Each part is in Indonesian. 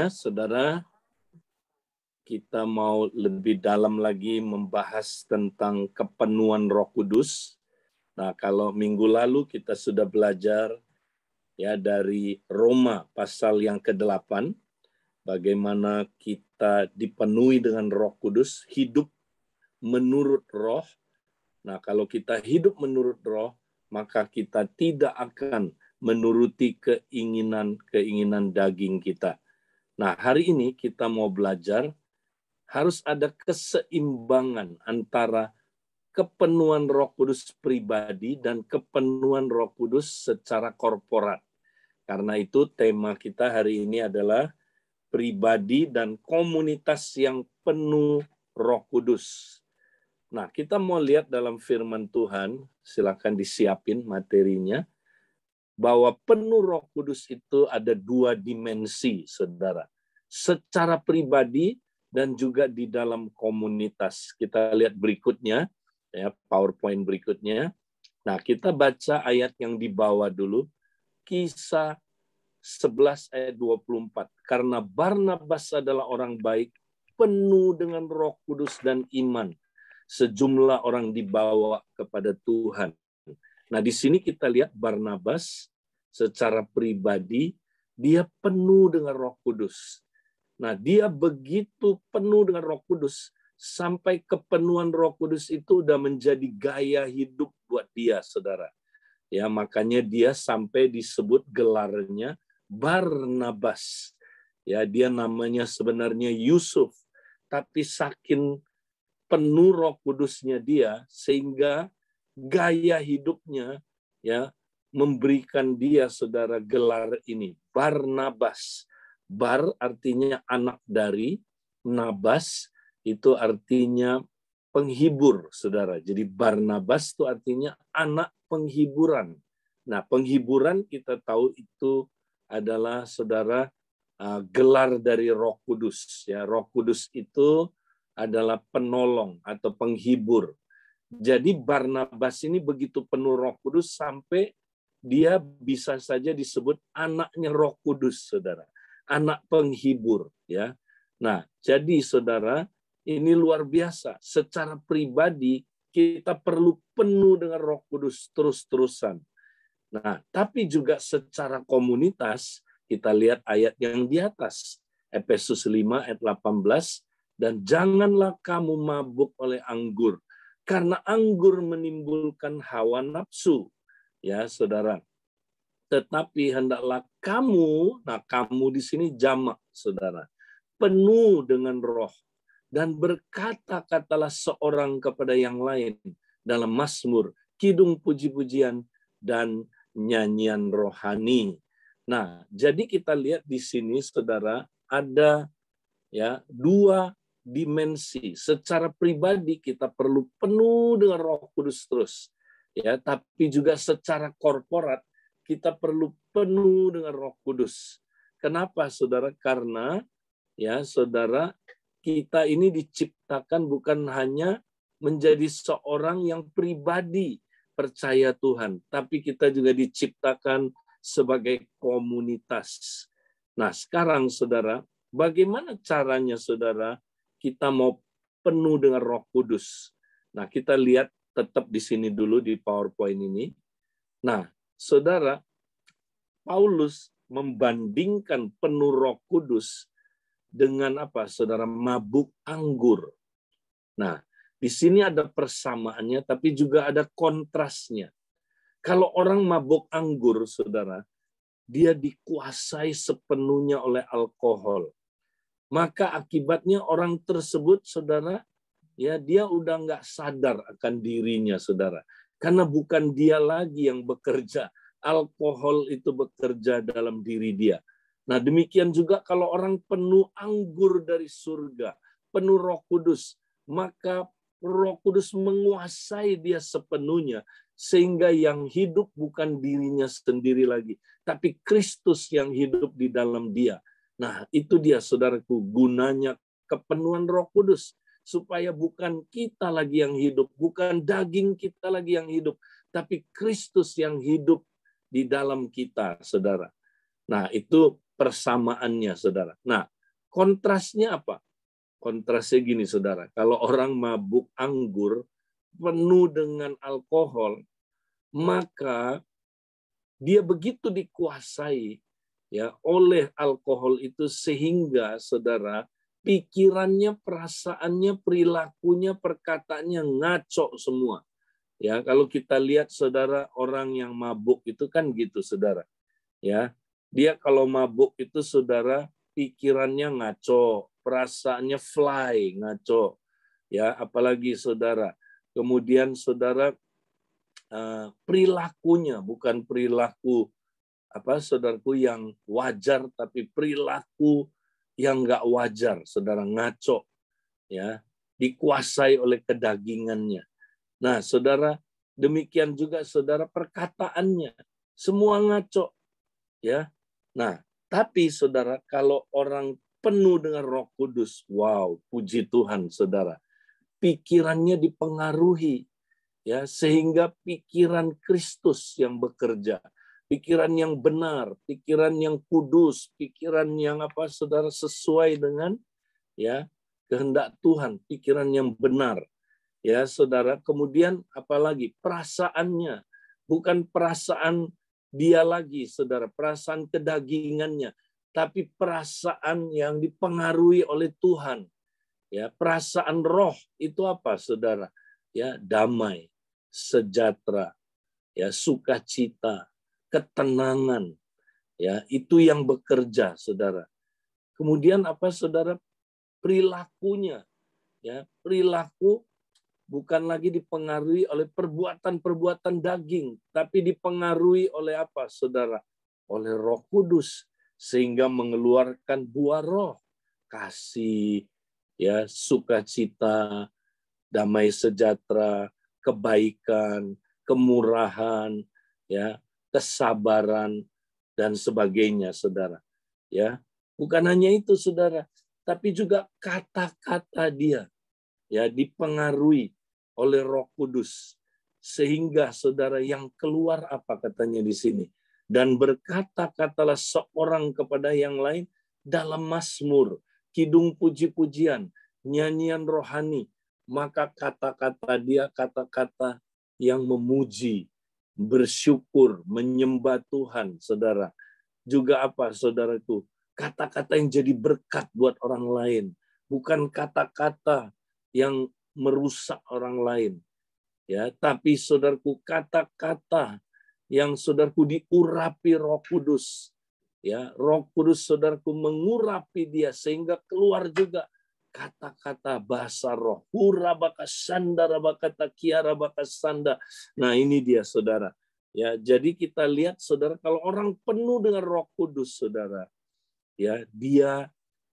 Saudara, kita mau lebih dalam lagi membahas tentang kepenuhan Roh Kudus. Nah, kalau minggu lalu kita sudah belajar ya dari Roma pasal yang ke-8, bagaimana kita dipenuhi dengan Roh Kudus, hidup menurut Roh. Nah, kalau kita hidup menurut Roh, maka kita tidak akan menuruti keinginan daging kita. Nah, hari ini kita mau belajar harus ada keseimbangan antara kepenuhan Roh Kudus pribadi dan kepenuhan Roh Kudus secara korporat. Karena itu tema kita hari ini adalah pribadi dan komunitas yang penuh Roh Kudus. Nah, kita mau lihat dalam firman Tuhan, silakan disiapin materinya, bahwa penuh Roh Kudus itu ada dua dimensi, saudara. Secara pribadi dan juga di dalam komunitas. Kita lihat berikutnya, ya PowerPoint berikutnya. Nah, kita baca ayat yang di bawah dulu. Kisah 11 ayat 24. Karena Barnabas adalah orang baik, penuh dengan Roh Kudus dan iman. Sejumlah orang dibawa kepada Tuhan. Nah, di sini kita lihat Barnabas secara pribadi, dia penuh dengan Roh Kudus. Nah, dia begitu penuh dengan Roh Kudus, sampai kepenuhan Roh Kudus itu udah menjadi gaya hidup buat dia, saudara. Ya, makanya dia sampai disebut gelarnya Barnabas. Ya, dia namanya sebenarnya Yusuf, tapi saking penuh Roh Kudusnya dia, sehingga gaya hidupnya ya memberikan dia, saudara, gelar ini Barnabas. Bar artinya anak dari, Nabas itu artinya penghibur, saudara. Jadi Barnabas itu artinya anak penghiburan. Nah, penghiburan kita tahu itu adalah, saudara, gelar dari Roh Kudus. Ya, Roh Kudus itu adalah penolong atau penghibur. Jadi Barnabas ini begitu penuh Roh Kudus sampai dia bisa saja disebut anaknya Roh Kudus, saudara. Anak penghibur, ya. Nah, jadi saudara, ini luar biasa. Secara pribadi kita perlu penuh dengan Roh Kudus terus-terusan. Nah, tapi juga secara komunitas, kita lihat ayat yang di atas. Efesus 5 ayat 18, dan janganlah kamu mabuk oleh anggur, karena anggur menimbulkan hawa nafsu. Ya, saudara. Tetapi hendaklah kamu, nah kamu di sini jamak, saudara, penuh dengan roh, dan berkata-katalah seorang kepada yang lain dalam mazmur, kidung puji-pujian, dan nyanyian rohani. Nah, jadi kita lihat di sini, saudara, ada ya dua dimensi. Secara pribadi kita perlu penuh dengan Roh Kudus terus, ya. Tapi juga secara korporat kita perlu penuh dengan Roh Kudus. Kenapa, saudara? Karena ya, saudara, kita ini diciptakan bukan hanya menjadi seorang yang pribadi percaya Tuhan, tapi kita juga diciptakan sebagai komunitas. Nah, sekarang, saudara, bagaimana caranya, saudara, kita mau penuh dengan Roh Kudus? Nah, kita lihat tetap di sini dulu di PowerPoint ini. Nah, saudara, Paulus membandingkan penuh Roh Kudus dengan apa, saudara? Mabuk anggur. Nah, di sini ada persamaannya, tapi juga ada kontrasnya. Kalau orang mabuk anggur, saudara, dia dikuasai sepenuhnya oleh alkohol. Maka akibatnya orang tersebut, saudara, ya dia udah nggak sadar akan dirinya, saudara. Karena bukan dia lagi yang bekerja, alkohol itu bekerja dalam diri dia. Nah, demikian juga kalau orang penuh anggur dari surga, penuh Roh Kudus, maka Roh Kudus menguasai dia sepenuhnya, sehingga yang hidup bukan dirinya sendiri lagi, tapi Kristus yang hidup di dalam dia. Nah, itu dia, saudaraku, gunanya kepenuhan Roh Kudus, supaya bukan kita lagi yang hidup, bukan daging kita lagi yang hidup, tapi Kristus yang hidup di dalam kita, saudara. Nah, itu persamaannya, saudara. Nah, kontrasnya apa? Kontrasnya gini, saudara. Kalau orang mabuk anggur, penuh dengan alkohol, maka dia begitu dikuasai ya oleh alkohol itu sehingga, saudara, pikirannya, perasaannya, perilakunya, perkataannya ngaco semua. Ya, kalau kita lihat, saudara, orang yang mabuk itu kan gitu, saudara. Ya, dia kalau mabuk itu, saudara, pikirannya ngaco, perasaannya fly, ngaco. Ya, apalagi, saudara. Kemudian, saudara, perilakunya bukan perilaku saudaraku yang wajar, tapi perilaku yang nggak wajar, saudara, ngaco, ya, dikuasai oleh kedagingannya. Nah, saudara, demikian juga, saudara, perkataannya semua ngaco, ya. Nah, tapi, saudara, kalau orang penuh dengan Roh Kudus, wow, puji Tuhan, saudara, pikirannya dipengaruhi, ya, sehingga pikiran Kristus yang bekerja, pikiran yang benar, pikiran yang kudus, pikiran yang saudara, sesuai dengan ya kehendak Tuhan, pikiran yang benar. Ya, saudara, kemudian apalagi perasaannya, bukan perasaan dia lagi, saudara, perasaan kedagingannya, tapi perasaan yang dipengaruhi oleh Tuhan. Ya, perasaan roh itu apa, saudara? Ya, damai, sejahtera, ya, sukacita, ketenangan. Ya, itu yang bekerja, saudara. Kemudian saudara? Perilakunya. Ya, perilaku bukan lagi dipengaruhi oleh perbuatan-perbuatan daging, tapi dipengaruhi oleh apa, saudara? Oleh Roh Kudus, sehingga mengeluarkan buah roh, kasih, ya, sukacita, damai sejahtera, kebaikan, kemurahan, ya, kesabaran, dan sebagainya, saudara. Ya, bukan hanya itu, saudara, tapi juga kata-kata dia, ya, dipengaruhi oleh Roh Kudus, sehingga, saudara, yang keluar apa katanya di sini? Dan berkata-katalah seorang kepada yang lain dalam mazmur, kidung puji-pujian, nyanyian rohani, maka kata-kata dia kata-kata yang memuji, bersyukur, menyembah Tuhan, saudara. Juga saudaraku? Kata-kata yang jadi berkat buat orang lain, bukan kata-kata yang merusak orang lain, ya, tapi, saudaraku, kata-kata yang, saudaraku, diurapi Roh Kudus, ya, Roh Kudus, saudaraku, mengurapi dia sehingga keluar juga kata-kata bahasa roh. Hurabakasanda rabakata kiarabakasanda. Nah, ini dia, saudara. Ya, jadi kita lihat, saudara, kalau orang penuh dengan Roh Kudus, saudara, ya, dia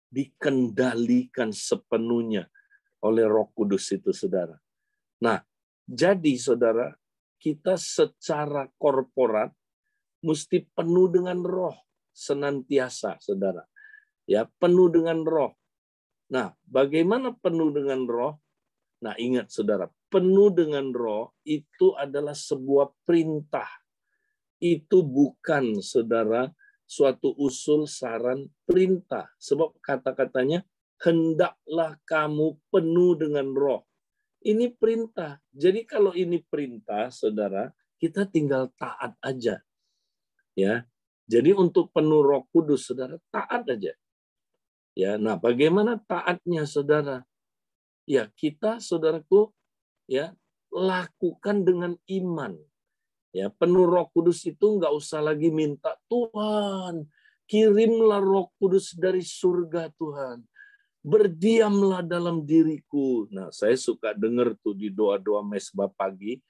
dikendalikan sepenuhnya oleh Roh Kudus itu, saudara. Nah, jadi, saudara, kita secara korporat mesti penuh dengan roh senantiasa, saudara. Ya, penuh dengan roh. Nah, bagaimana penuh dengan roh? Nah, ingat, saudara, penuh dengan roh itu adalah sebuah perintah. Itu bukan, saudara, suatu usul, saran, perintah. Sebab kata-katanya, hendaklah kamu penuh dengan roh. Ini perintah. Jadi kalau ini perintah, saudara, kita tinggal taat aja. Ya. Jadi untuk penuh Roh Kudus, saudara, taat aja. Ya, nah, bagaimana taatnya, saudara? Ya, kita, saudaraku, ya, lakukan dengan iman. Ya, penuh Roh Kudus itu nggak usah lagi minta, Tuhan, kirimlah Roh Kudus dari surga, Tuhan. Berdiamlah dalam diriku. Nah, saya suka dengar tuh di doa-doa mesbah pagi,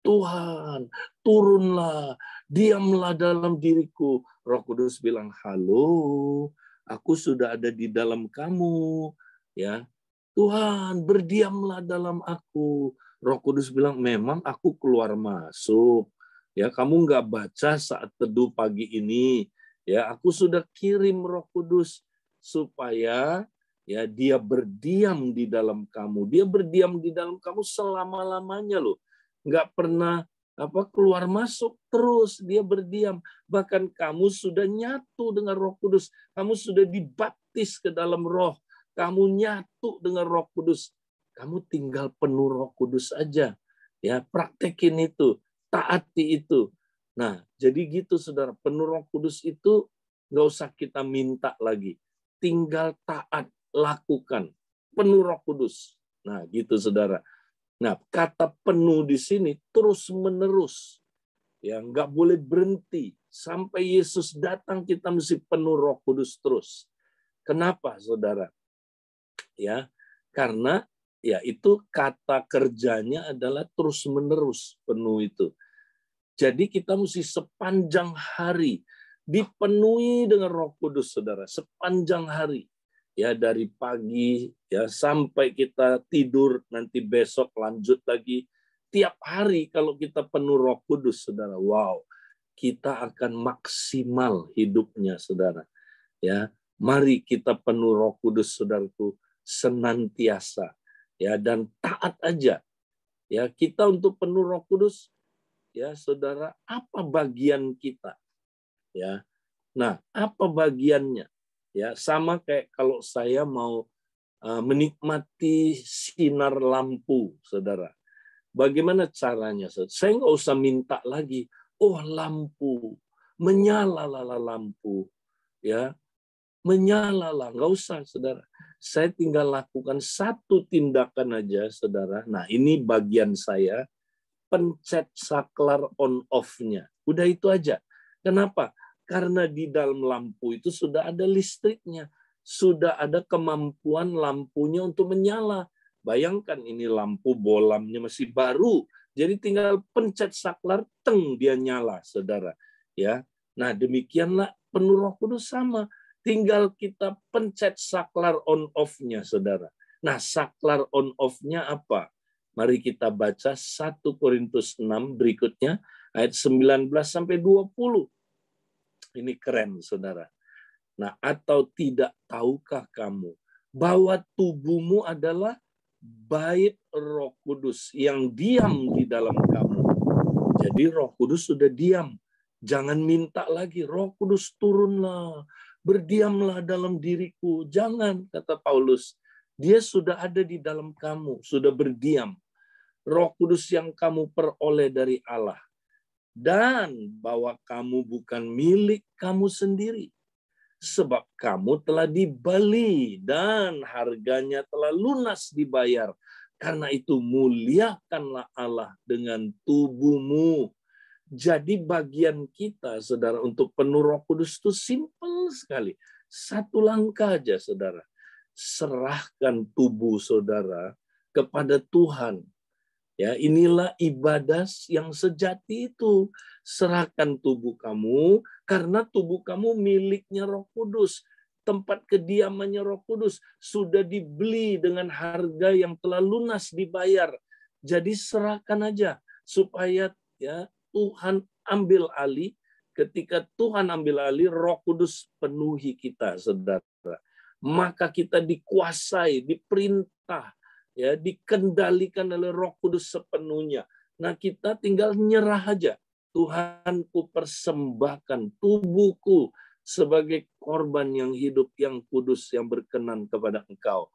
Tuhan, turunlah, diamlah dalam diriku. Roh Kudus bilang, halo, aku sudah ada di dalam kamu. Ya, Tuhan, berdiamlah dalam aku. Roh Kudus bilang, memang aku keluar masuk. Ya, kamu nggak baca saat teduh pagi ini. Ya, aku sudah kirim Roh Kudus supaya, ya, dia berdiam di dalam kamu. Dia berdiam di dalam kamu selama-lamanya, loh. Nggak pernah keluar masuk terus, dia berdiam. Bahkan kamu sudah nyatu dengan Roh Kudus, kamu sudah dibaptis ke dalam Roh, kamu nyatu dengan Roh Kudus. Kamu tinggal penuh Roh Kudus aja. Ya, praktekin itu, taati itu. Nah, jadi gitu Saudara, penuh Roh Kudus itu nggak usah kita minta lagi. Tinggal taat, lakukan. Penuh Roh Kudus. Nah, gitu Saudara. Nah, kata penuh di sini terus-menerus. Ya, nggak boleh berhenti. Sampai Yesus datang kita mesti penuh Roh Kudus terus. Kenapa, Saudara? Ya, karena ya itu kata kerjanya adalah terus-menerus penuh itu. Jadi kita mesti sepanjang hari dipenuhi dengan Roh Kudus, Saudara, sepanjang hari. Ya, dari pagi ya sampai kita tidur, nanti besok lanjut lagi. Tiap hari kalau kita penuh Roh Kudus, Saudara, wow, kita akan maksimal hidupnya, Saudara. Ya, mari kita penuh Roh Kudus, Saudaraku, senantiasa. Ya, dan taat aja. Ya, kita untuk penuh Roh Kudus, ya Saudara, apa bagian kita? Ya. Nah, apa bagiannya? Ya, sama kayak kalau saya mau menikmati sinar lampu, Saudara. Bagaimana caranya? Saya nggak usah minta lagi. Oh, lampu, menyala-lala lampu, ya, menyala-lah, nggak usah, Saudara. Saya tinggal lakukan satu tindakan aja, Saudara. Nah, ini bagian saya, pencet saklar on off-nya. Udah itu aja. Kenapa? Karena di dalam lampu itu sudah ada listriknya. Sudah ada kemampuan lampunya untuk menyala. Bayangkan ini lampu bolamnya masih baru. Jadi tinggal pencet saklar, teng, dia nyala, Saudara. Ya. Nah, demikianlah penuh Roh Kudus sama. Tinggal kita pencet saklar on off-nya, Saudara. Nah, saklar on off-nya apa? Mari kita baca 1 Korintus 6 berikutnya, ayat 19 sampai 20. Ini keren, Saudara. Nah, atau tidak tahukah kamu bahwa tubuhmu adalah bait Roh Kudus yang diam di dalam kamu. Jadi Roh Kudus sudah diam. Jangan minta lagi, Roh Kudus turunlah, berdiamlah dalam diriku. Jangan, kata Paulus. Dia sudah ada di dalam kamu, sudah berdiam. Roh Kudus yang kamu peroleh dari Allah. Dan bahwa kamu bukan milik kamu sendiri. Sebab kamu telah dibeli dan harganya telah lunas dibayar. Karena itu muliakanlah Allah dengan tubuhmu. Jadi bagian kita, Saudara, untuk penuh Roh Kudus itu simpel sekali. Satu langkah aja, Saudara. Serahkan tubuh Saudara kepada Tuhan. Ya, inilah ibadah yang sejati itu. Serahkan tubuh kamu, karena tubuh kamu miliknya Roh Kudus. Tempat kediamannya Roh Kudus sudah dibeli dengan harga yang telah lunas dibayar. Jadi serahkan aja supaya ya Tuhan ambil alih. Ketika Tuhan ambil alih, Roh Kudus penuhi kita, Saudara. Maka kita dikuasai, diperintah, ya, dikendalikan oleh Roh Kudus sepenuhnya. Nah, kita tinggal nyerah aja. Tuhan, ku persembahkan tubuhku sebagai korban yang hidup, yang kudus, yang berkenan kepada Engkau.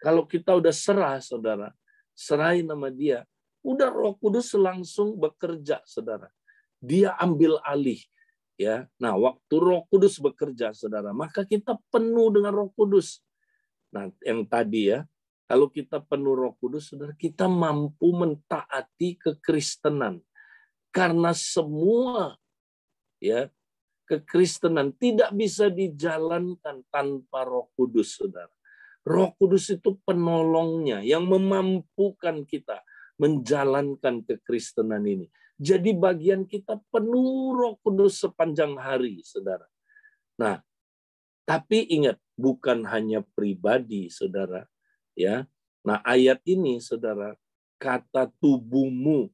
Kalau kita udah serah, Saudara, serahin nama Dia, udah Roh Kudus langsung bekerja, Saudara. Dia ambil alih. Ya, nah waktu Roh Kudus bekerja, Saudara, maka kita penuh dengan Roh Kudus. Nah, yang tadi ya, kalau kita penuh Roh Kudus, Saudara, kita mampu mentaati kekristenan. Karena semua ya kekristenan tidak bisa dijalankan tanpa Roh Kudus, Saudara. Roh Kudus itu penolongnya yang memampukan kita menjalankan kekristenan ini. Jadi bagian kita penuh Roh Kudus sepanjang hari, Saudara. Nah, tapi ingat, bukan hanya pribadi, Saudara. Ya, nah ayat ini, Saudara, kata tubuhmu,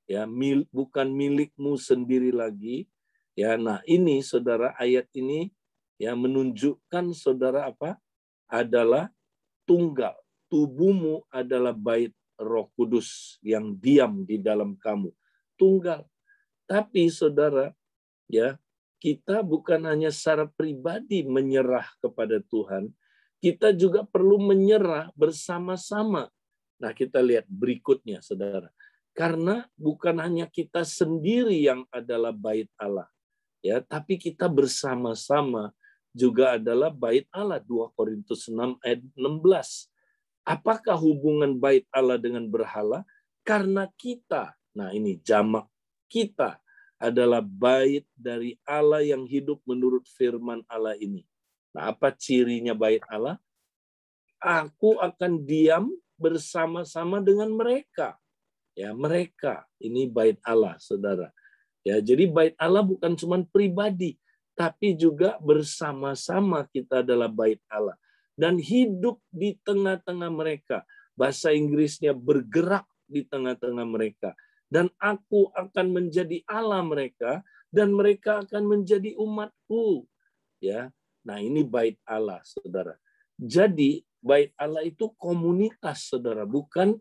ya, bukan milikmu sendiri lagi. Ya, nah ini, Saudara, ayat ini ya menunjukkan, Saudara, apa? Adalah tunggal. Tubuhmu adalah bait Roh Kudus yang diam di dalam kamu. tunggal. Tapi saudara, ya, kita bukan hanya secara pribadi menyerah kepada Tuhan, kita juga perlu menyerah bersama-sama. Nah, kita lihat berikutnya, saudara. Karena bukan hanya kita sendiri yang adalah bait Allah, ya, tapi kita bersama-sama juga adalah bait Allah. 2 Korintus 6 ayat 16. Apakah hubungan bait Allah dengan berhala? Karena kita, nah ini jamak, kita adalah bait dari Allah yang hidup menurut firman Allah ini. Nah, apa cirinya bait Allah? Aku akan diam bersama-sama dengan mereka. Ya, mereka ini bait Allah, saudara. Ya, jadi bait Allah bukan cuma pribadi, tapi juga bersama-sama kita adalah bait Allah dan hidup di tengah-tengah mereka. Bahasa Inggrisnya bergerak di tengah-tengah mereka. Dan aku akan menjadi Allah mereka dan mereka akan menjadi umatku. Ya. Nah, ini bait Allah, saudara. Jadi, bait Allah itu komunitas, saudara, bukan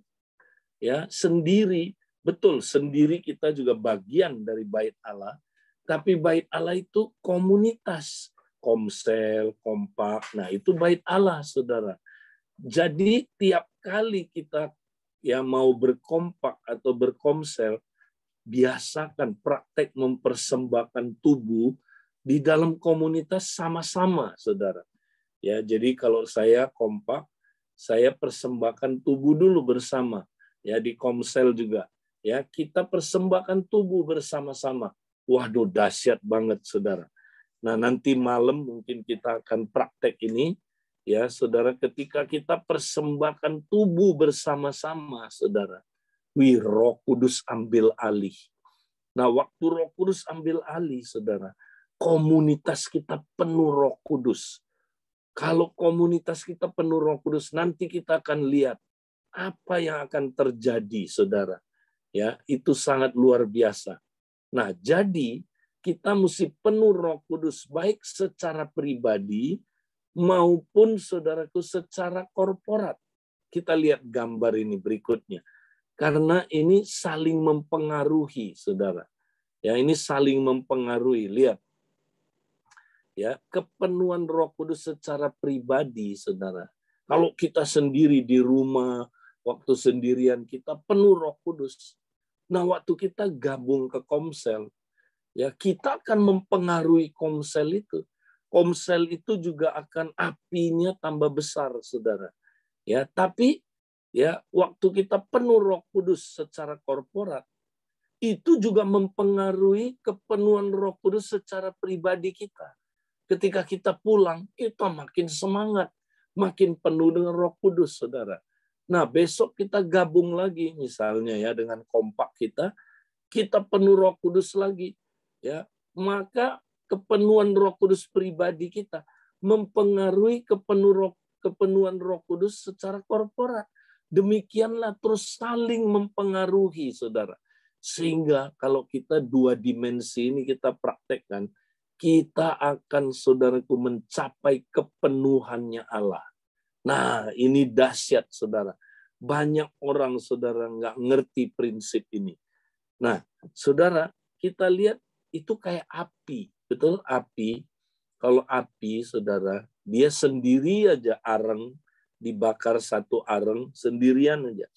ya sendiri. Betul, sendiri kita juga bagian dari bait Allah, tapi bait Allah itu komunitas, komsel, kompak. Nah, itu bait Allah, saudara. Jadi tiap kali kita ya mau berkompak atau berkomsel, biasakan praktek mempersembahkan tubuh di dalam komunitas sama-sama, saudara. Ya, jadi kalau saya kompak, saya persembahkan tubuh dulu bersama. Ya, di komsel juga. Ya, kita persembahkan tubuh bersama-sama. Waduh, dahsyat banget, saudara. Nah, nanti malam mungkin kita akan praktek ini. Ya, saudara, ketika kita persembahkan tubuh bersama-sama, saudara. Roh Kudus ambil alih. Nah, waktu Roh Kudus ambil alih, saudara, komunitas kita penuh Roh Kudus. Kalau komunitas kita penuh Roh Kudus, nanti kita akan lihat apa yang akan terjadi, saudara. Ya, itu sangat luar biasa. Nah, jadi kita mesti penuh Roh Kudus baik secara pribadi maupun saudaraku secara korporat. Kita lihat gambar ini berikutnya. Karena ini saling mempengaruhi, saudara. Ya, ini saling mempengaruhi. Lihat. Ya, kepenuhan Roh Kudus secara pribadi, saudara. Kalau kita sendiri di rumah, waktu sendirian kita penuh Roh Kudus. Nah, waktu kita gabung ke komsel, ya kita akan mempengaruhi komsel itu. Komsel itu juga akan apinya tambah besar, saudara. Ya, tapi ya waktu kita penuh Roh Kudus secara korporat, itu juga mempengaruhi kepenuhan Roh Kudus secara pribadi kita. Ketika kita pulang, kita makin semangat, makin penuh dengan Roh Kudus, saudara. Nah, besok kita gabung lagi, misalnya ya dengan kompak kita penuh Roh Kudus lagi, ya. Maka kepenuhan Roh Kudus pribadi kita mempengaruhi kepenuhan Roh Kudus secara korporat. Demikianlah terus saling mempengaruhi, saudara. Sehingga kalau kita dua dimensi ini kita praktekkan, kita akan, saudaraku, mencapai kepenuhannya Allah. Nah, ini dahsyat, saudara. Banyak orang, saudara, nggak ngerti prinsip ini. Nah, saudara, kita lihat itu kayak api. Betul, api. Kalau api, saudara, dia sendiri aja areng, dibakar satu areng, sendirian aja.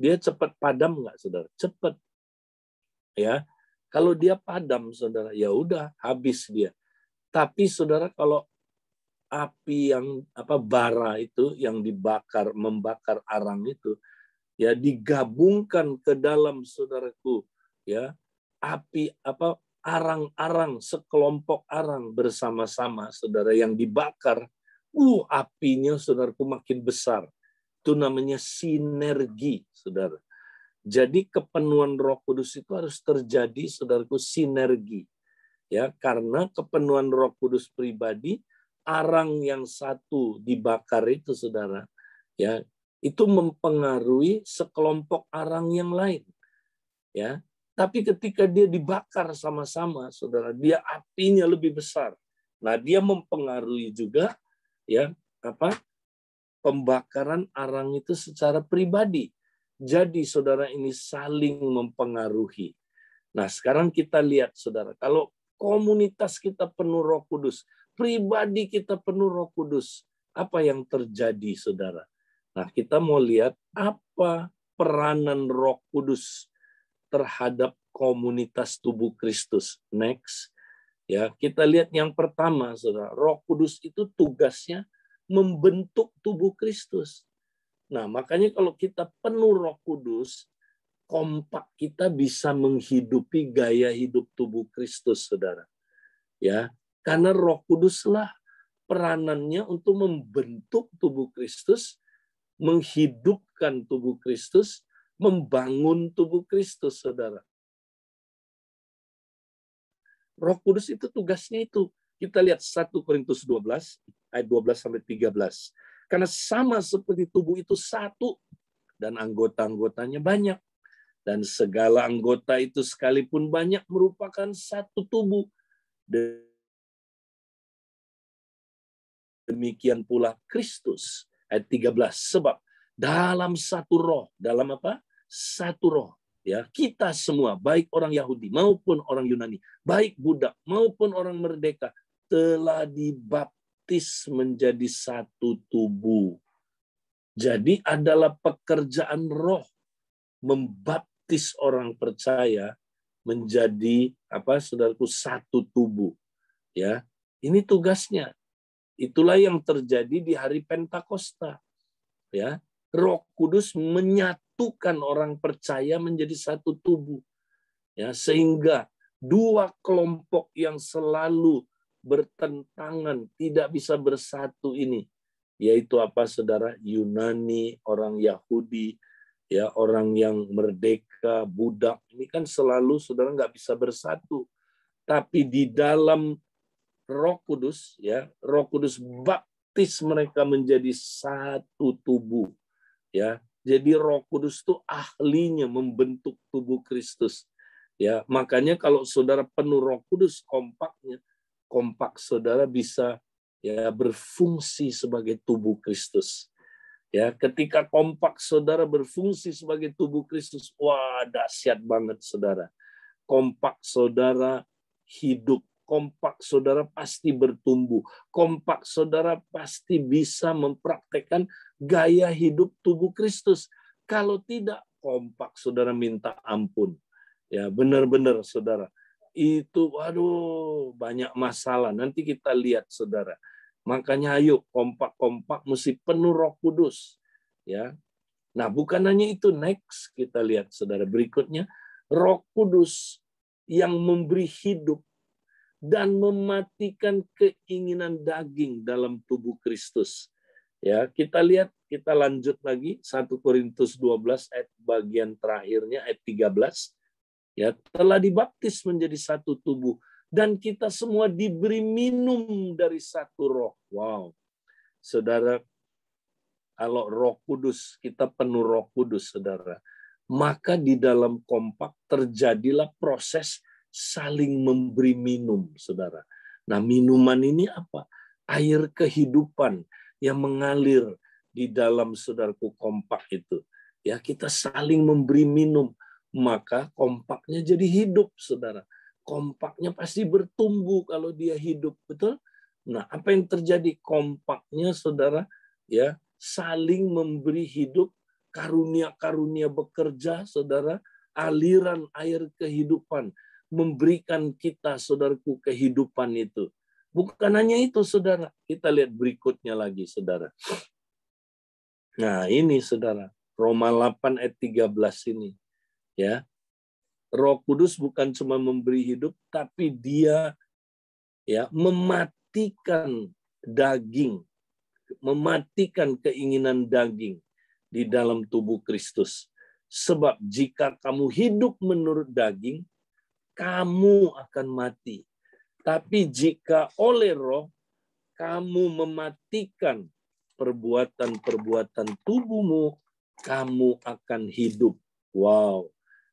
Dia cepat padam nggak, saudara? Cepat. Ya, kalau dia padam, saudara, ya udah habis dia. Tapi saudara, kalau api yang bara itu yang dibakar, membakar arang itu, ya digabungkan ke dalam, saudaraku, ya api arang-arang, sekelompok arang bersama-sama, saudara, yang dibakar, apinya, saudaraku, makin besar. Itu namanya sinergi, saudara. Jadi kepenuhan Roh Kudus itu harus terjadi, saudaraku, sinergi. Ya, karena kepenuhan Roh Kudus pribadi, arang yang satu dibakar itu, saudara, ya, itu mempengaruhi sekelompok arang yang lain. Ya, tapi ketika dia dibakar sama-sama, saudara, dia apinya lebih besar. Nah, dia mempengaruhi juga ya pembakaran arang itu secara pribadi. Jadi, saudara, ini saling mempengaruhi. Nah, sekarang kita lihat, saudara, kalau komunitas kita penuh Roh Kudus, pribadi kita penuh Roh Kudus, apa yang terjadi, saudara? Nah, kita mau lihat apa peranan Roh Kudus terhadap komunitas tubuh Kristus. Next. Ya, kita lihat yang pertama, saudara. Roh Kudus itu tugasnya membentuk tubuh Kristus. Nah, makanya kalau kita penuh Roh Kudus, kompak kita bisa menghidupi gaya hidup tubuh Kristus, saudara. Ya, karena Roh Kuduslah peranannya untuk membentuk tubuh Kristus, menghidupkan tubuh Kristus, membangun tubuh Kristus, saudara. Roh Kudus itu tugasnya itu. Kita lihat 1 Korintus 12 ayat 12 sampai 13. Karena sama seperti tubuh itu satu dan anggota-anggotanya banyak. Dan segala anggota itu sekalipun banyak merupakan satu tubuh. Demikian pula Kristus. Ayat 13. Sebab dalam satu roh. Dalam apa? Satu roh. Ya, kita semua, baik orang Yahudi maupun orang Yunani, baik budak maupun orang merdeka, telah dibaptis menjadi satu tubuh. Jadi adalah pekerjaan roh membaptis orang percaya menjadi apa, saudaraku, satu tubuh. Ya, ini tugasnya. Itulah yang terjadi di hari Pentakosta. Ya, Roh Kudus menyatukan orang percaya menjadi satu tubuh. Ya, sehingga dua kelompok yang selalu bertentangan tidak bisa bersatu ini, yaitu apa, saudara? Yunani, orang Yahudi, ya, orang yang merdeka, budak, ini kan selalu, saudara, nggak bisa bersatu. Tapi di dalam Roh Kudus, ya, Roh Kudus baptis mereka menjadi satu tubuh. Ya, jadi Roh Kudus itu ahlinya membentuk tubuh Kristus. Ya, makanya kalau saudara penuh Roh Kudus, kompak saudara bisa ya berfungsi sebagai tubuh Kristus. Ya, ketika kompak saudara berfungsi sebagai tubuh Kristus, wah, dahsyat banget, saudara. Kompak saudara hidup, kompak saudara pasti bertumbuh, kompak saudara pasti bisa mempraktekkan gaya hidup tubuh Kristus. Kalau tidak, kompak saudara minta ampun. Ya, benar-benar, saudara. Itu, waduh, banyak masalah. Nanti kita lihat, saudara. Makanya ayo kompak-kompak mesti penuh Roh Kudus. Ya. Nah, bukan hanya itu, next kita lihat, saudara, berikutnya. Roh Kudus yang memberi hidup dan mematikan keinginan daging dalam tubuh Kristus. Ya, kita lihat, kita lanjut lagi 1 Korintus 12 ayat bagian terakhirnya ayat 13. Ya, telah dibaptis menjadi satu tubuh dan kita semua diberi minum dari satu roh. Wow. Saudara, kalau Roh Kudus, kita penuh Roh Kudus, saudara, maka di dalam kompak terjadilah proses saling memberi minum, saudara. Nah, minuman ini apa? Air kehidupan yang mengalir di dalam, saudaraku, kompak itu. Ya, kita saling memberi minum, maka kompaknya jadi hidup, saudara. Kompaknya pasti bertumbuh kalau dia hidup, betul? Nah, apa yang terjadi? Kompaknya, saudara, ya, saling memberi hidup, karunia-karunia bekerja, saudara, aliran air kehidupan, memberikan kita, saudaraku, kehidupan itu. Bukan hanya itu, saudara. Kita lihat berikutnya lagi, saudara. Nah, ini, saudara. Roma 8 ayat 13 ini. Ya. Roh Kudus bukan cuma memberi hidup, tapi dia ya mematikan daging, mematikan keinginan daging di dalam tubuh Kristus. Sebab jika kamu hidup menurut daging, kamu akan mati. Tapi jika oleh roh, kamu mematikan perbuatan-perbuatan tubuhmu, kamu akan hidup. Wow.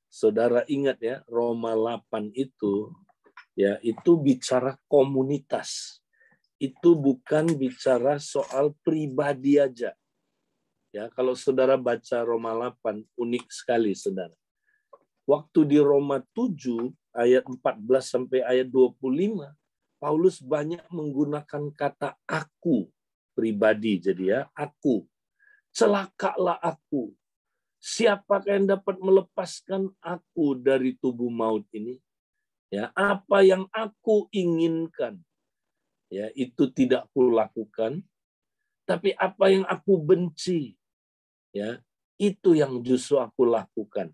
Saudara ingat ya, Roma 8 itu, ya, itu bicara komunitas. Itu bukan bicara soal pribadi aja. Ya, kalau saudara baca Roma 8, unik sekali, saudara. Waktu di Roma 7 ayat 14 sampai ayat 25, Paulus banyak menggunakan kata aku pribadi. Jadi ya, aku. Celakalah aku. Siapakah yang dapat melepaskan aku dari tubuh maut ini? Ya, apa yang aku inginkan, ya itu tidak kulakukan, tapi apa yang aku benci, ya itu yang justru aku lakukan.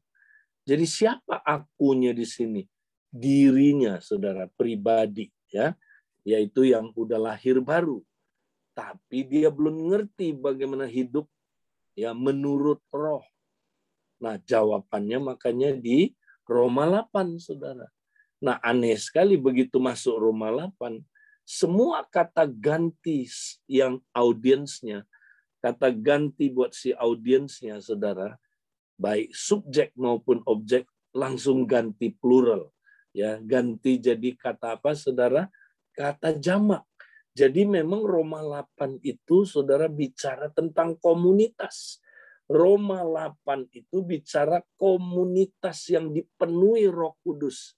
Jadi siapa akunya di sini? Dirinya, saudara, pribadi, ya, yaitu yang udah lahir baru. Tapi dia belum ngerti bagaimana hidup ya menurut roh. Nah, jawabannya makanya di Roma 8, saudara. Nah, aneh sekali begitu masuk Roma 8, semua kata ganti yang audiensnya, kata ganti buat si audiensnya, saudara, baik subjek maupun objek, langsung ganti plural. Ya, ganti jadi kata apa, saudara? Kata jamak. Jadi memang Roma 8 itu, saudara, bicara tentang komunitas. Roma 8 itu bicara komunitas yang dipenuhi Roh Kudus.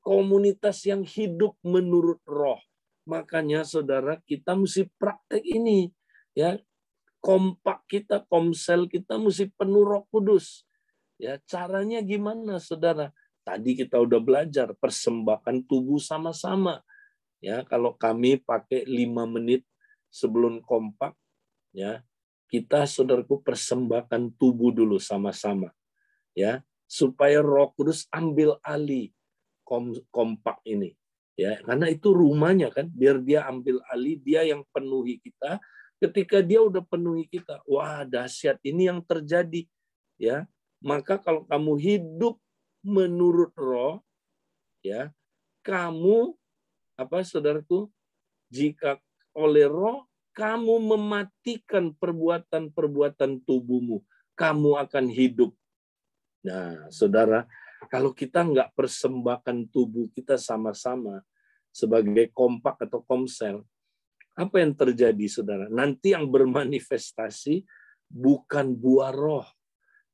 Komunitas yang hidup menurut roh. Makanya, saudara, kita mesti praktek ini. Ya, kompak kita, komsel kita mesti penuh Roh Kudus. Ya, caranya gimana, saudara? Tadi kita udah belajar persembahkan tubuh sama-sama. Ya, kalau kami pakai 5 menit sebelum kompak, ya, kita, saudaraku, persembahkan tubuh dulu sama-sama. Ya, supaya Roh Kudus ambil alih kompak ini. Ya, karena itu rumahnya kan, biar dia ambil alih, dia yang penuhi kita. Ketika dia udah penuhi kita, wah dahsyat ini yang terjadi. Ya, maka kalau kamu hidup menurut roh, ya, kamu apa, saudaraku, jika oleh roh kamu mematikan perbuatan-perbuatan tubuhmu, kamu akan hidup. Nah, saudara, kalau kita nggak persembahkan tubuh kita sama-sama sebagai kompak atau komsel, apa yang terjadi, saudara? Nanti yang bermanifestasi bukan buah roh.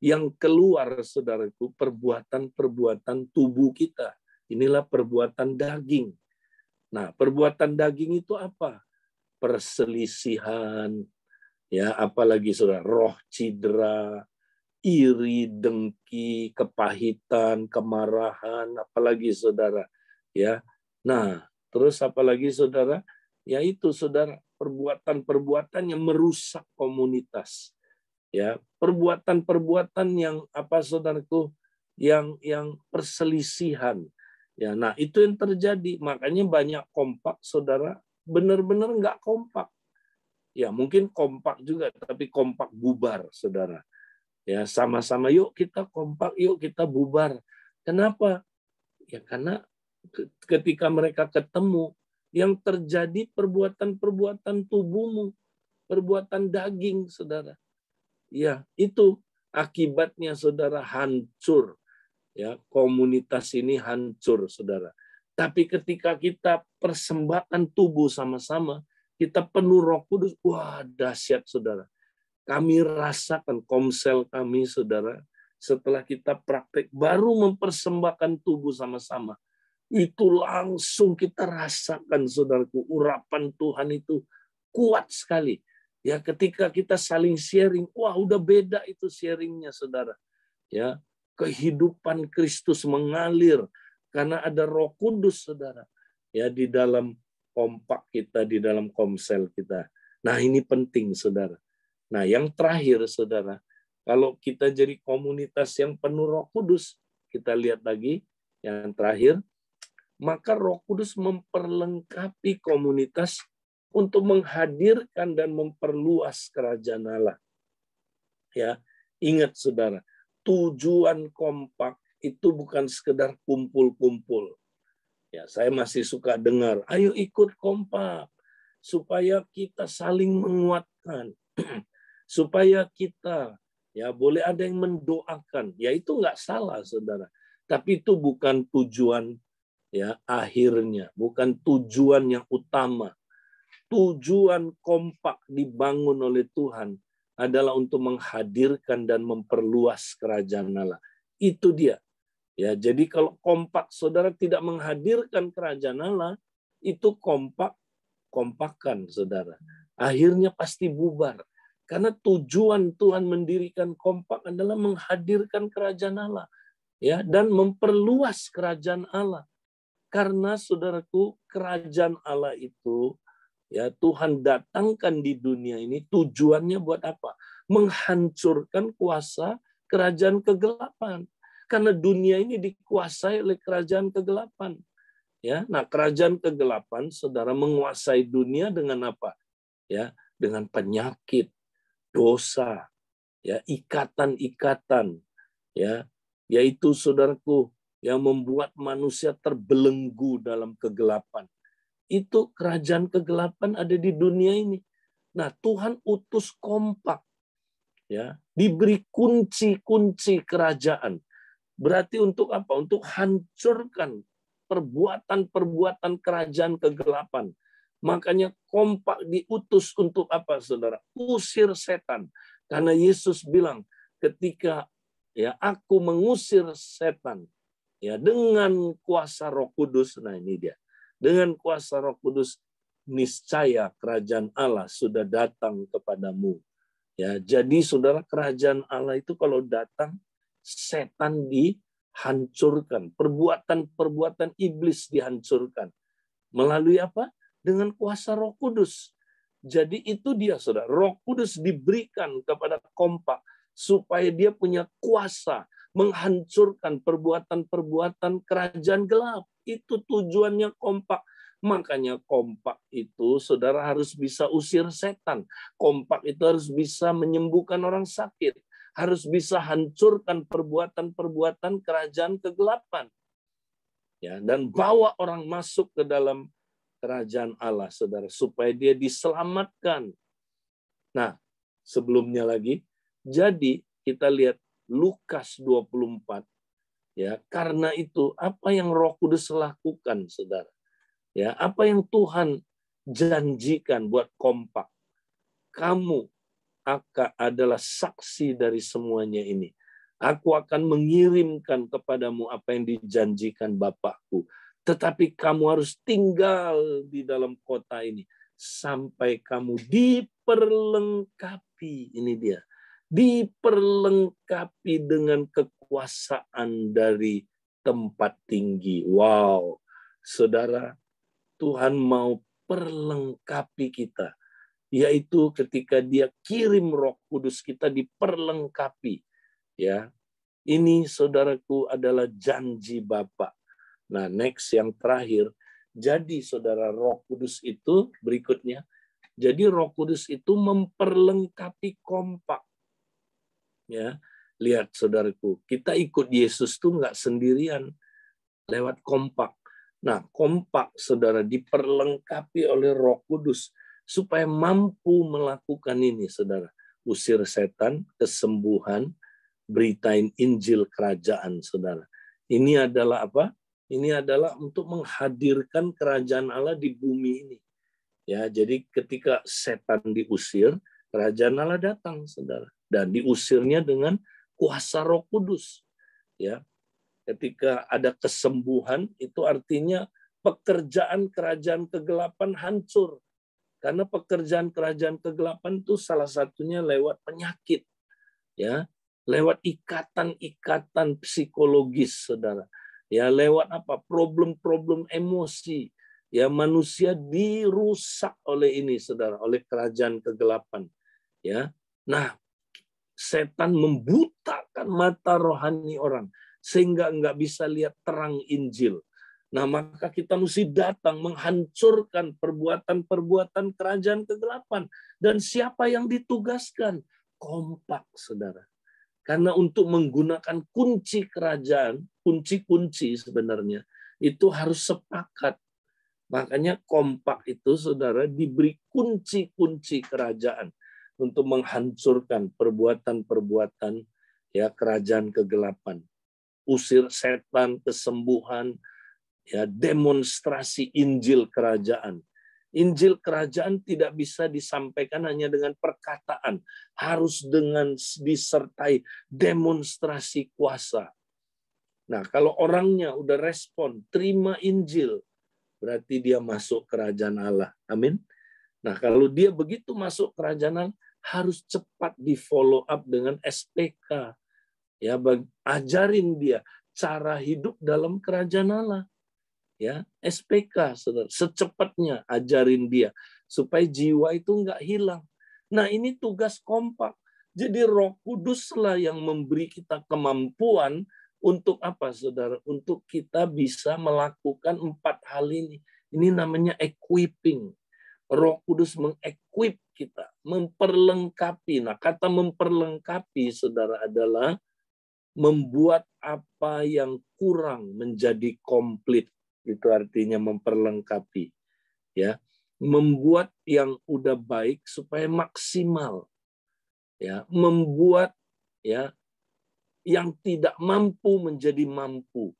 Yang keluar, saudaraku, perbuatan-perbuatan tubuh kita. Inilah perbuatan daging. Nah, perbuatan daging itu apa? Perselisihan, ya, apalagi saudara, roh cedera, iri, dengki, kepahitan, kemarahan, apalagi saudara, ya. Nah, terus apalagi saudara? Yaitu saudara, perbuatan-perbuatan yang merusak komunitas. Ya, perbuatan-perbuatan yang apa, saudaraku, yang perselisihan. Ya, nah itu yang terjadi. Makanya banyak kompak, saudara, benar-benar nggak kompak. Ya, mungkin kompak juga, tapi kompak bubar, saudara. Ya, sama-sama yuk kita kompak, yuk kita bubar. Kenapa? Ya karena ketika mereka ketemu, yang terjadi perbuatan-perbuatan tubuhmu, perbuatan daging, saudara. Ya, itu akibatnya, saudara, hancur. Ya, komunitas ini hancur, saudara. Tapi ketika kita persembahkan tubuh sama-sama, kita penuh Roh Kudus, wah dahsyat, saudara. Kami rasakan komsel kami, saudara, setelah kita praktek baru mempersembahkan tubuh sama-sama, itu langsung kita rasakan, saudaraku, urapan Tuhan itu kuat sekali. Ya, ketika kita saling sharing, wah udah beda itu sharingnya, saudara. Ya, kehidupan Kristus mengalir karena ada Roh Kudus, saudara. Ya, di dalam kompak kita, di dalam komsel kita. Nah, ini penting, saudara. Nah, yang terakhir, saudara, kalau kita jadi komunitas yang penuh Roh Kudus, kita lihat lagi yang terakhir, maka Roh Kudus memperlengkapi komunitas untuk menghadirkan dan memperluas kerajaan Allah. Ya, ingat, saudara, tujuan kompak itu bukan sekedar kumpul-kumpul. Ya, saya masih suka dengar, ayo ikut kompak supaya kita saling menguatkan, supaya kita ya boleh ada yang mendoakan. Ya itu nggak salah, saudara. Tapi itu bukan tujuan ya akhirnya, bukan tujuan yang utama. Tujuan kompak dibangun oleh Tuhan adalah untuk menghadirkan dan memperluas kerajaan Allah. Itu dia. Ya, jadi kalau kompak saudara tidak menghadirkan kerajaan Allah, itu kompakan saudara. Akhirnya pasti bubar. Karena tujuan Tuhan mendirikan kompak adalah menghadirkan kerajaan Allah, ya, dan memperluas kerajaan Allah. Karena saudaraku, kerajaan Allah itu, ya, Tuhan datangkan di dunia ini tujuannya buat apa? Menghancurkan kuasa kerajaan kegelapan. Karena dunia ini dikuasai oleh kerajaan kegelapan. Ya, nah kerajaan kegelapan, saudara, menguasai dunia dengan apa? Ya, dengan penyakit, dosa, ya, ikatan-ikatan, ya, yaitu saudaraku yang membuat manusia terbelenggu dalam kegelapan. Itu kerajaan kegelapan ada di dunia ini. Nah, Tuhan utus kompak, ya, diberi kunci-kunci kerajaan. Berarti untuk apa? Untuk hancurkan perbuatan-perbuatan kerajaan kegelapan. Makanya kompak diutus untuk apa, saudara? Usir setan. Karena Yesus bilang, ketika ya aku mengusir setan, ya dengan kuasa Roh Kudus. Nah ini dia. Dengan kuasa Roh Kudus, niscaya kerajaan Allah sudah datang kepadamu. Ya, jadi saudara, kerajaan Allah itu kalau datang, setan dihancurkan, perbuatan-perbuatan iblis dihancurkan. Melalui apa? Dengan kuasa Roh Kudus. Jadi itu dia, saudara. Roh Kudus diberikan kepada kompak supaya dia punya kuasa menghancurkan perbuatan-perbuatan kerajaan gelap. Itu tujuannya kompak. Makanya kompak itu, saudara, harus bisa usir setan. Kompak itu harus bisa menyembuhkan orang sakit. Harus bisa hancurkan perbuatan-perbuatan kerajaan kegelapan. Ya, dan bawa orang masuk ke dalam kerajaan Allah, saudara, supaya dia diselamatkan. Nah, sebelumnya lagi, jadi kita lihat Lukas 24, ya, karena itu apa yang Roh Kudus lakukan, saudara? Ya, apa yang Tuhan janjikan buat kompak? Kamu adalah saksi dari semuanya ini. Aku akan mengirimkan kepadamu apa yang dijanjikan Bapakku. Tetapi kamu harus tinggal di dalam kota ini sampai kamu diperlengkapi. Ini dia. Diperlengkapi dengan kekuasaan dari tempat tinggi. Wow, saudara, Tuhan mau perlengkapi kita, yaitu ketika Dia kirim Roh Kudus, kita diperlengkapi. Ya, ini saudaraku adalah janji Bapa. Nah, next yang terakhir, jadi saudara, Roh Kudus itu berikutnya. Jadi Roh Kudus itu memperlengkapi kompak. Ya, lihat saudaraku, kita ikut Yesus tuh nggak sendirian, lewat kompak. Nah, kompak, saudara, diperlengkapi oleh Roh Kudus supaya mampu melakukan ini, saudara. Usir setan, kesembuhan, beritain Injil kerajaan, saudara. Ini adalah apa? Ini adalah untuk menghadirkan kerajaan Allah di bumi ini. Ya, jadi ketika setan diusir, kerajaan Allah datang, saudara. Dan diusirnya dengan kuasa Roh Kudus. Ya, ketika ada kesembuhan, itu artinya pekerjaan kerajaan kegelapan hancur. Karena pekerjaan kerajaan kegelapan itu salah satunya lewat penyakit. Ya, lewat ikatan-ikatan psikologis, saudara. Ya, lewat apa? Problem-problem emosi. Ya, manusia dirusak oleh ini, saudara, oleh kerajaan kegelapan. Ya. Nah, setan membutakan mata rohani orang sehingga nggak bisa lihat terang Injil. Nah, maka kita mesti datang menghancurkan perbuatan-perbuatan kerajaan kegelapan. Dan siapa yang ditugaskan? Kompak, saudara. Karena untuk menggunakan kunci kerajaan, kunci-kunci sebenarnya, itu harus sepakat. Makanya kompak itu, saudara, diberi kunci-kunci kerajaan untuk menghancurkan perbuatan-perbuatan ya kerajaan kegelapan. Usir setan, kesembuhan, ya, demonstrasi Injil kerajaan. Injil kerajaan tidak bisa disampaikan hanya dengan perkataan, harus dengan disertai demonstrasi kuasa. Nah, kalau orangnya udah respon, terima Injil, berarti dia masuk kerajaan Allah. Amin. Nah, kalau dia begitu masuk kerajaan Allah, harus cepat di follow up dengan SPK. Ya, ajarin dia cara hidup dalam kerajaan Allah. Ya, SPK, saudara. Secepatnya ajarin dia supaya jiwa itu nggak hilang. Nah, ini tugas kompak. Jadi Roh Kuduslah yang memberi kita kemampuan untuk apa, saudara? Untuk kita bisa melakukan 4 hal ini. Ini namanya equipping. Roh Kudus mengequip kita, memperlengkapi. Nah, kata memperlengkapi, saudara, adalah membuat apa yang kurang menjadi komplit. Itu artinya memperlengkapi. Ya, membuat yang udah baik supaya maksimal. Ya, membuat ya yang tidak mampu menjadi mampu.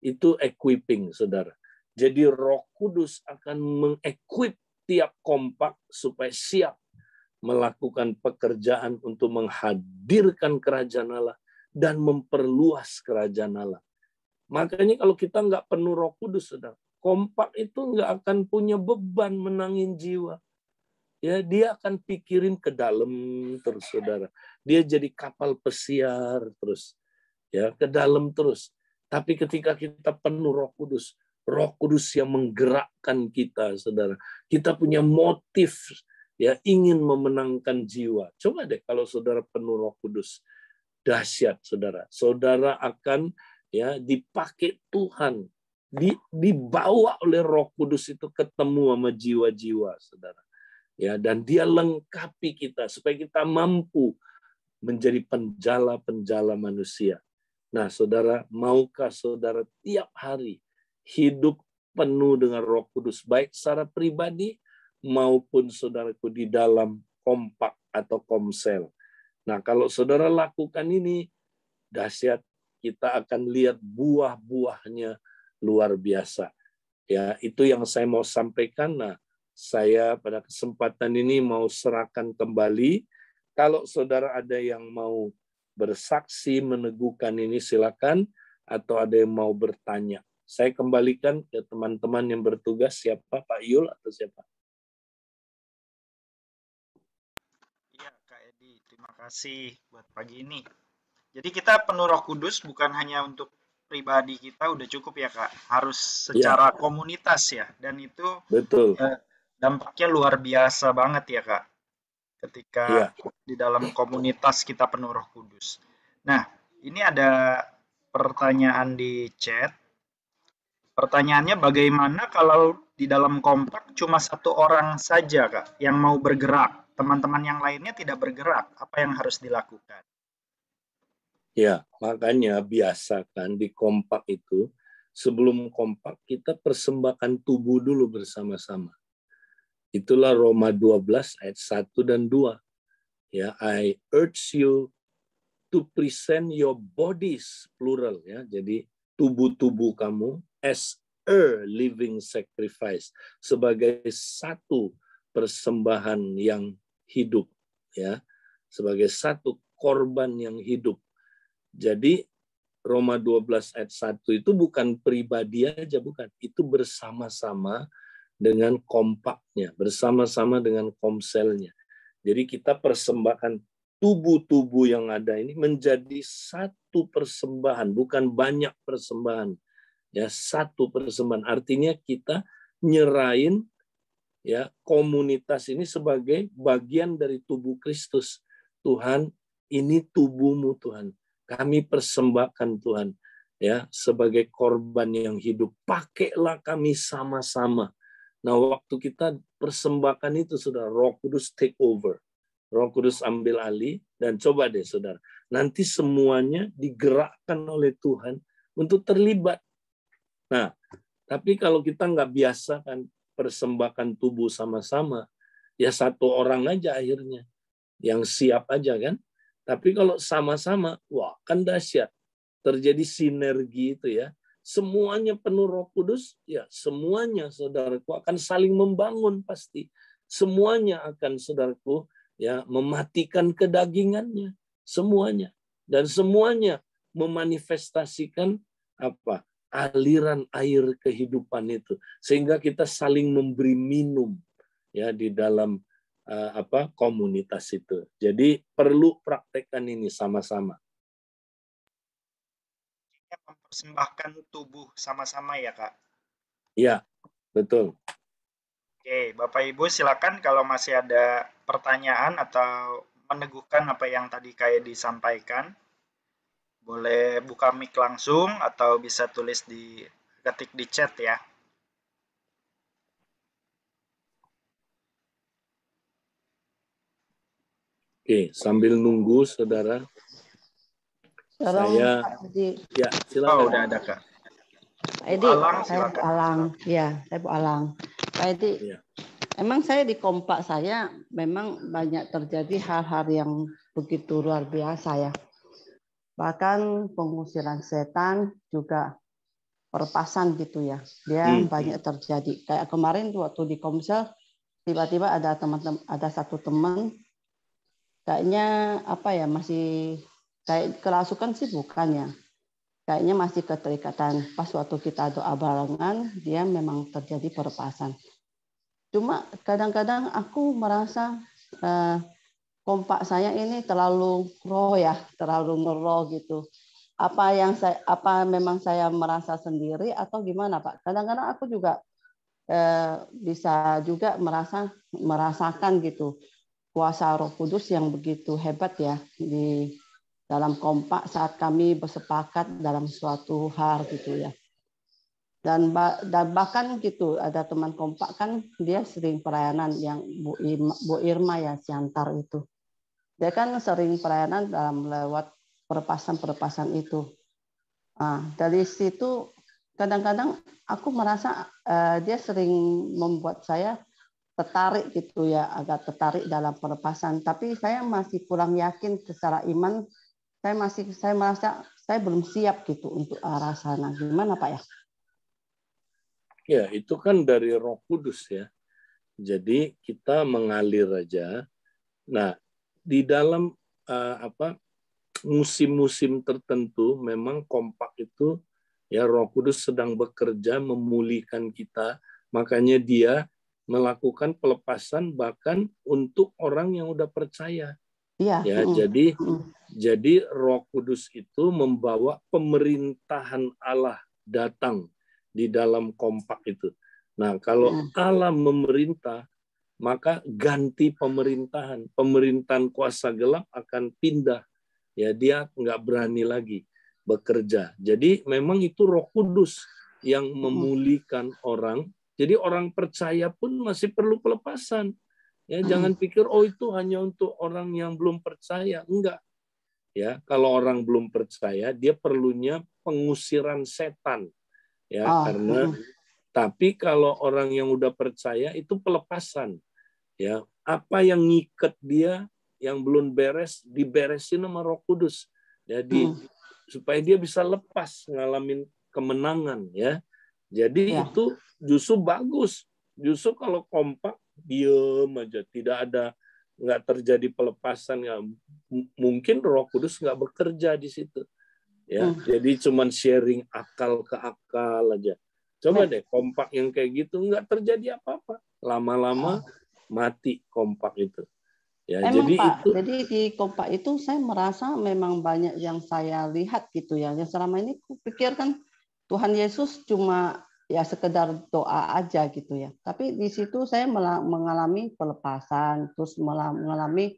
Itu equipping, saudara. Jadi Roh Kudus akan mengequip tiap kompak supaya siap melakukan pekerjaan untuk menghadirkan kerajaan Allah dan memperluas kerajaan Allah. Makanya kalau kita nggak penuh Roh Kudus, saudara, kompak itu nggak akan punya beban menangin jiwa. Ya, dia akan pikirin ke dalam terus, saudara. Dia jadi kapal pesiar terus, ya, ke dalam terus. Tapi ketika kita penuh Roh Kudus yang menggerakkan kita, saudara. Kita punya motif, ya, ingin memenangkan jiwa. Coba deh kalau saudara penuh Roh Kudus, dahsyat, saudara. Saudara akan ya dipakai Tuhan, dibawa oleh Roh Kudus itu ketemu sama jiwa-jiwa, saudara. Ya, dan dia lengkapi kita supaya kita mampu menjadi penjala-penjala manusia. Nah, saudara, maukah saudara tiap hari hidup penuh dengan Roh Kudus, baik secara pribadi maupun saudaraku di dalam kompak atau komsel. Nah, kalau saudara lakukan ini, dahsyat, kita akan lihat buah-buahnya luar biasa. Ya, itu yang saya mau sampaikan. Nah, saya pada kesempatan ini mau serahkan kembali. Kalau saudara ada yang mau bersaksi, meneguhkan ini, silakan. Atau ada yang mau bertanya. Saya kembalikan ke teman-teman yang bertugas. Siapa, Pak Yul atau siapa? Iya, Kak Edi. Terima kasih buat pagi ini. Jadi kita penuh Roh Kudus bukan hanya untuk pribadi kita udah cukup ya, Kak. Harus Ya, secara komunitas ya. Dan itu betul. dampaknya luar biasa banget ya, Kak. Ketika Ya. di dalam komunitas kita penuh Roh Kudus. Nah, ini ada pertanyaan di chat. Pertanyaannya bagaimana kalau di dalam kompak cuma satu orang saja, Kak, yang mau bergerak? Teman-teman yang lainnya tidak bergerak. Apa yang harus dilakukan? Ya, makanya biasa kan di kompak itu, sebelum kompak kita persembahkan tubuh dulu bersama-sama. Itulah Roma 12 ayat 1 dan 2. Ya, I urge you to present your bodies, plural ya. Jadi tubuh-tubuh kamu as a living sacrifice, sebagai satu persembahan yang hidup ya. Sebagai satu korban yang hidup. Jadi Roma 12 ayat 1 itu bukan pribadi aja, bukan. Itu bersama-sama dengan kompaknya, bersama-sama dengan komselnya. Jadi kita persembahkan tubuh-tubuh yang ada ini menjadi satu persembahan, bukan banyak persembahan. Ya, satu persembahan. Artinya kita nyerahin ya komunitas ini sebagai bagian dari tubuh Kristus. Tuhan, ini tubuhmu Tuhan. Kami persembahkan Tuhan ya sebagai korban yang hidup. Pakailah kami sama-sama. Nah, waktu kita persembahkan itu, saudara, Roh Kudus take over. Roh Kudus ambil alih, dan coba deh, saudara, nanti semuanya digerakkan oleh Tuhan untuk terlibat. Nah, tapi kalau kita nggak biasa kan persembahkan tubuh sama-sama, ya satu orang aja akhirnya yang siap aja kan. Tapi kalau sama-sama, wah kan dahsyat. Terjadi sinergi itu ya. Semuanya penuh Roh Kudus, ya semuanya saudaraku akan saling membangun pasti. Semuanya akan saudaraku ya mematikan kedagingannya, semuanya. Dan semuanya memanifestasikan apa aliran air kehidupan itu, sehingga kita saling memberi minum ya di dalam komunitas itu. Jadi perlu praktekkan ini sama-sama. Mempersembahkan tubuh sama-sama ya, Kak. Ya, betul. Oke, Bapak Ibu silakan kalau masih ada pertanyaan atau meneguhkan apa yang tadi kayak disampaikan. Boleh buka mic langsung atau bisa tulis ketik di chat ya. Oke, sambil nunggu saudara. Saya ya silakan. Oh, udah ada, Kak. Pak Edi, saya Bu Alang. Ya, saya Bu Alang. Pak Edi, ya. Emang saya di kompak saya memang banyak terjadi hal-hal yang begitu luar biasa ya. Bahkan pengusiran setan juga perpasan gitu ya. Dia banyak terjadi. Kayak kemarin waktu di Komsel tiba-tiba ada satu teman kayaknya masih kayak kerasukan sih bukan ya. Kayaknya masih keterikatan. Pas waktu kita doa barengan, dia memang terjadi perpasan. Cuma kadang-kadang aku merasa kompak saya ini terlalu terlalu ngeroh gitu. Apa memang saya merasa sendiri atau gimana, Pak? Kadang-kadang aku juga bisa juga merasakan gitu kuasa Roh Kudus yang begitu hebat ya di dalam kompak saat kami bersepakat dalam suatu hal gitu ya. Dan bahkan gitu ada teman kompak kan dia sering pelayanan yang Bu Irma ya Siantar itu. Dia kan sering pelayanan dalam lewat perpasan itu. Nah, dari situ kadang-kadang aku merasa dia sering membuat saya tertarik gitu ya, agak tertarik dalam perpasan. Tapi saya masih kurang yakin secara iman. Saya merasa saya belum siap gitu untuk arah sana. Gimana Pak ya? Ya, itu kan dari Roh Kudus ya. Jadi kita mengalir aja. Nah, di dalam musim-musim tertentu memang kompak itu ya Roh Kudus sedang bekerja memulihkan kita. Makanya dia melakukan pelepasan bahkan untuk orang yang udah percaya. Iya. Ya, jadi Roh Kudus itu membawa pemerintahan Allah datang di dalam kompak itu. Nah, kalau Allah memerintah, maka ganti pemerintahan. Pemerintahan kuasa gelap akan pindah. Ya, dia nggak berani lagi bekerja. Jadi memang itu Roh Kudus yang memulihkan orang. Jadi orang percaya pun masih perlu pelepasan. Ya, jangan pikir itu hanya untuk orang yang belum percaya. Enggak. Ya, kalau orang belum percaya, dia perlunya pengusiran setan. Ya, karena tapi kalau orang yang udah percaya itu pelepasan. Ya, apa yang ngikat dia yang belum beres diberesin sama Roh Kudus. Jadi supaya dia bisa lepas ngalamin kemenangan ya. Jadi itu justru bagus. Justru kalau kompak diem aja, nggak terjadi pelepasan, mungkin Roh Kudus nggak bekerja di situ, ya. Jadi cuman sharing akal ke akal aja. Coba deh kompak yang kayak gitu nggak terjadi apa-apa, lama-lama mati kompak itu. Ya, emang jadi Pak, itu. jadi di kompak itu saya merasa memang banyak yang saya lihat gitu ya. Yang selama ini kupikirkan Tuhan Yesus cuma ya sekedar doa aja gitu ya. Tapi di situ saya mengalami pelepasan, terus mengalami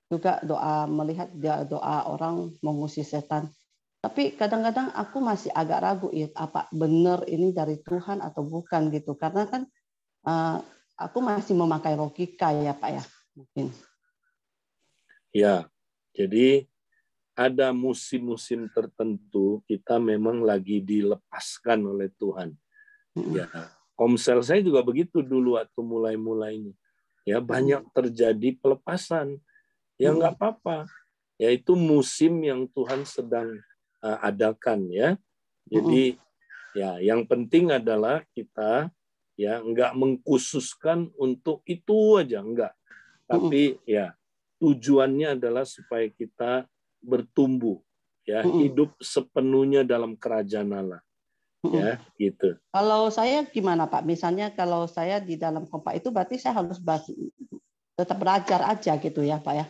juga melihat doa orang mengusir setan. Tapi kadang-kadang aku masih agak ragu ya, apa benar ini dari Tuhan atau bukan gitu. Karena kan aku masih memakai logika ya Pak ya, mungkin. Ya, jadi ada musim-musim tertentu kita memang lagi dilepaskan oleh Tuhan. Ya, Komsel saya juga begitu dulu waktu mulai-mulainya. Ya, banyak terjadi pelepasan. Ya nggak apa-apa. Ya itu musim yang Tuhan sedang adakan ya. Jadi ya yang penting adalah kita ya nggak mengkhususkan untuk itu aja, enggak. Tapi ya tujuannya adalah supaya kita bertumbuh ya, hidup sepenuhnya dalam kerajaan Allah. Ya, gitu. Kalau saya gimana Pak? Misalnya kalau saya di dalam kompak itu berarti saya harus tetap belajar aja gitu ya Pak ya?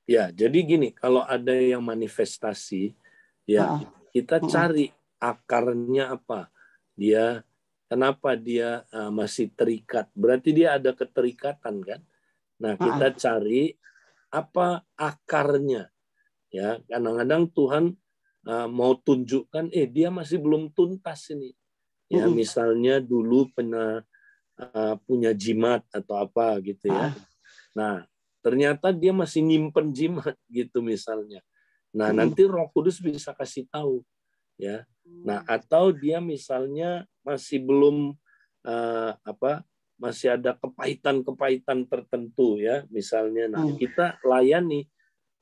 Ya, jadi gini, kalau ada yang manifestasi, ya kita cari akarnya apa. Dia, kenapa dia masih terikat? Berarti dia ada keterikatan kan? Nah, kita cari apa akarnya. Ya, kadang-kadang Tuhan mau tunjukkan, dia masih belum tuntas ini. Ya, misalnya dulu pernah punya jimat atau apa gitu ya. Nah, ternyata dia masih nyimpen jimat gitu misalnya. Nah, nanti Roh Kudus bisa kasih tahu ya. Nah, atau dia misalnya masih belum masih ada kepahitan-kepahitan tertentu ya, misalnya. Nah, kita layani,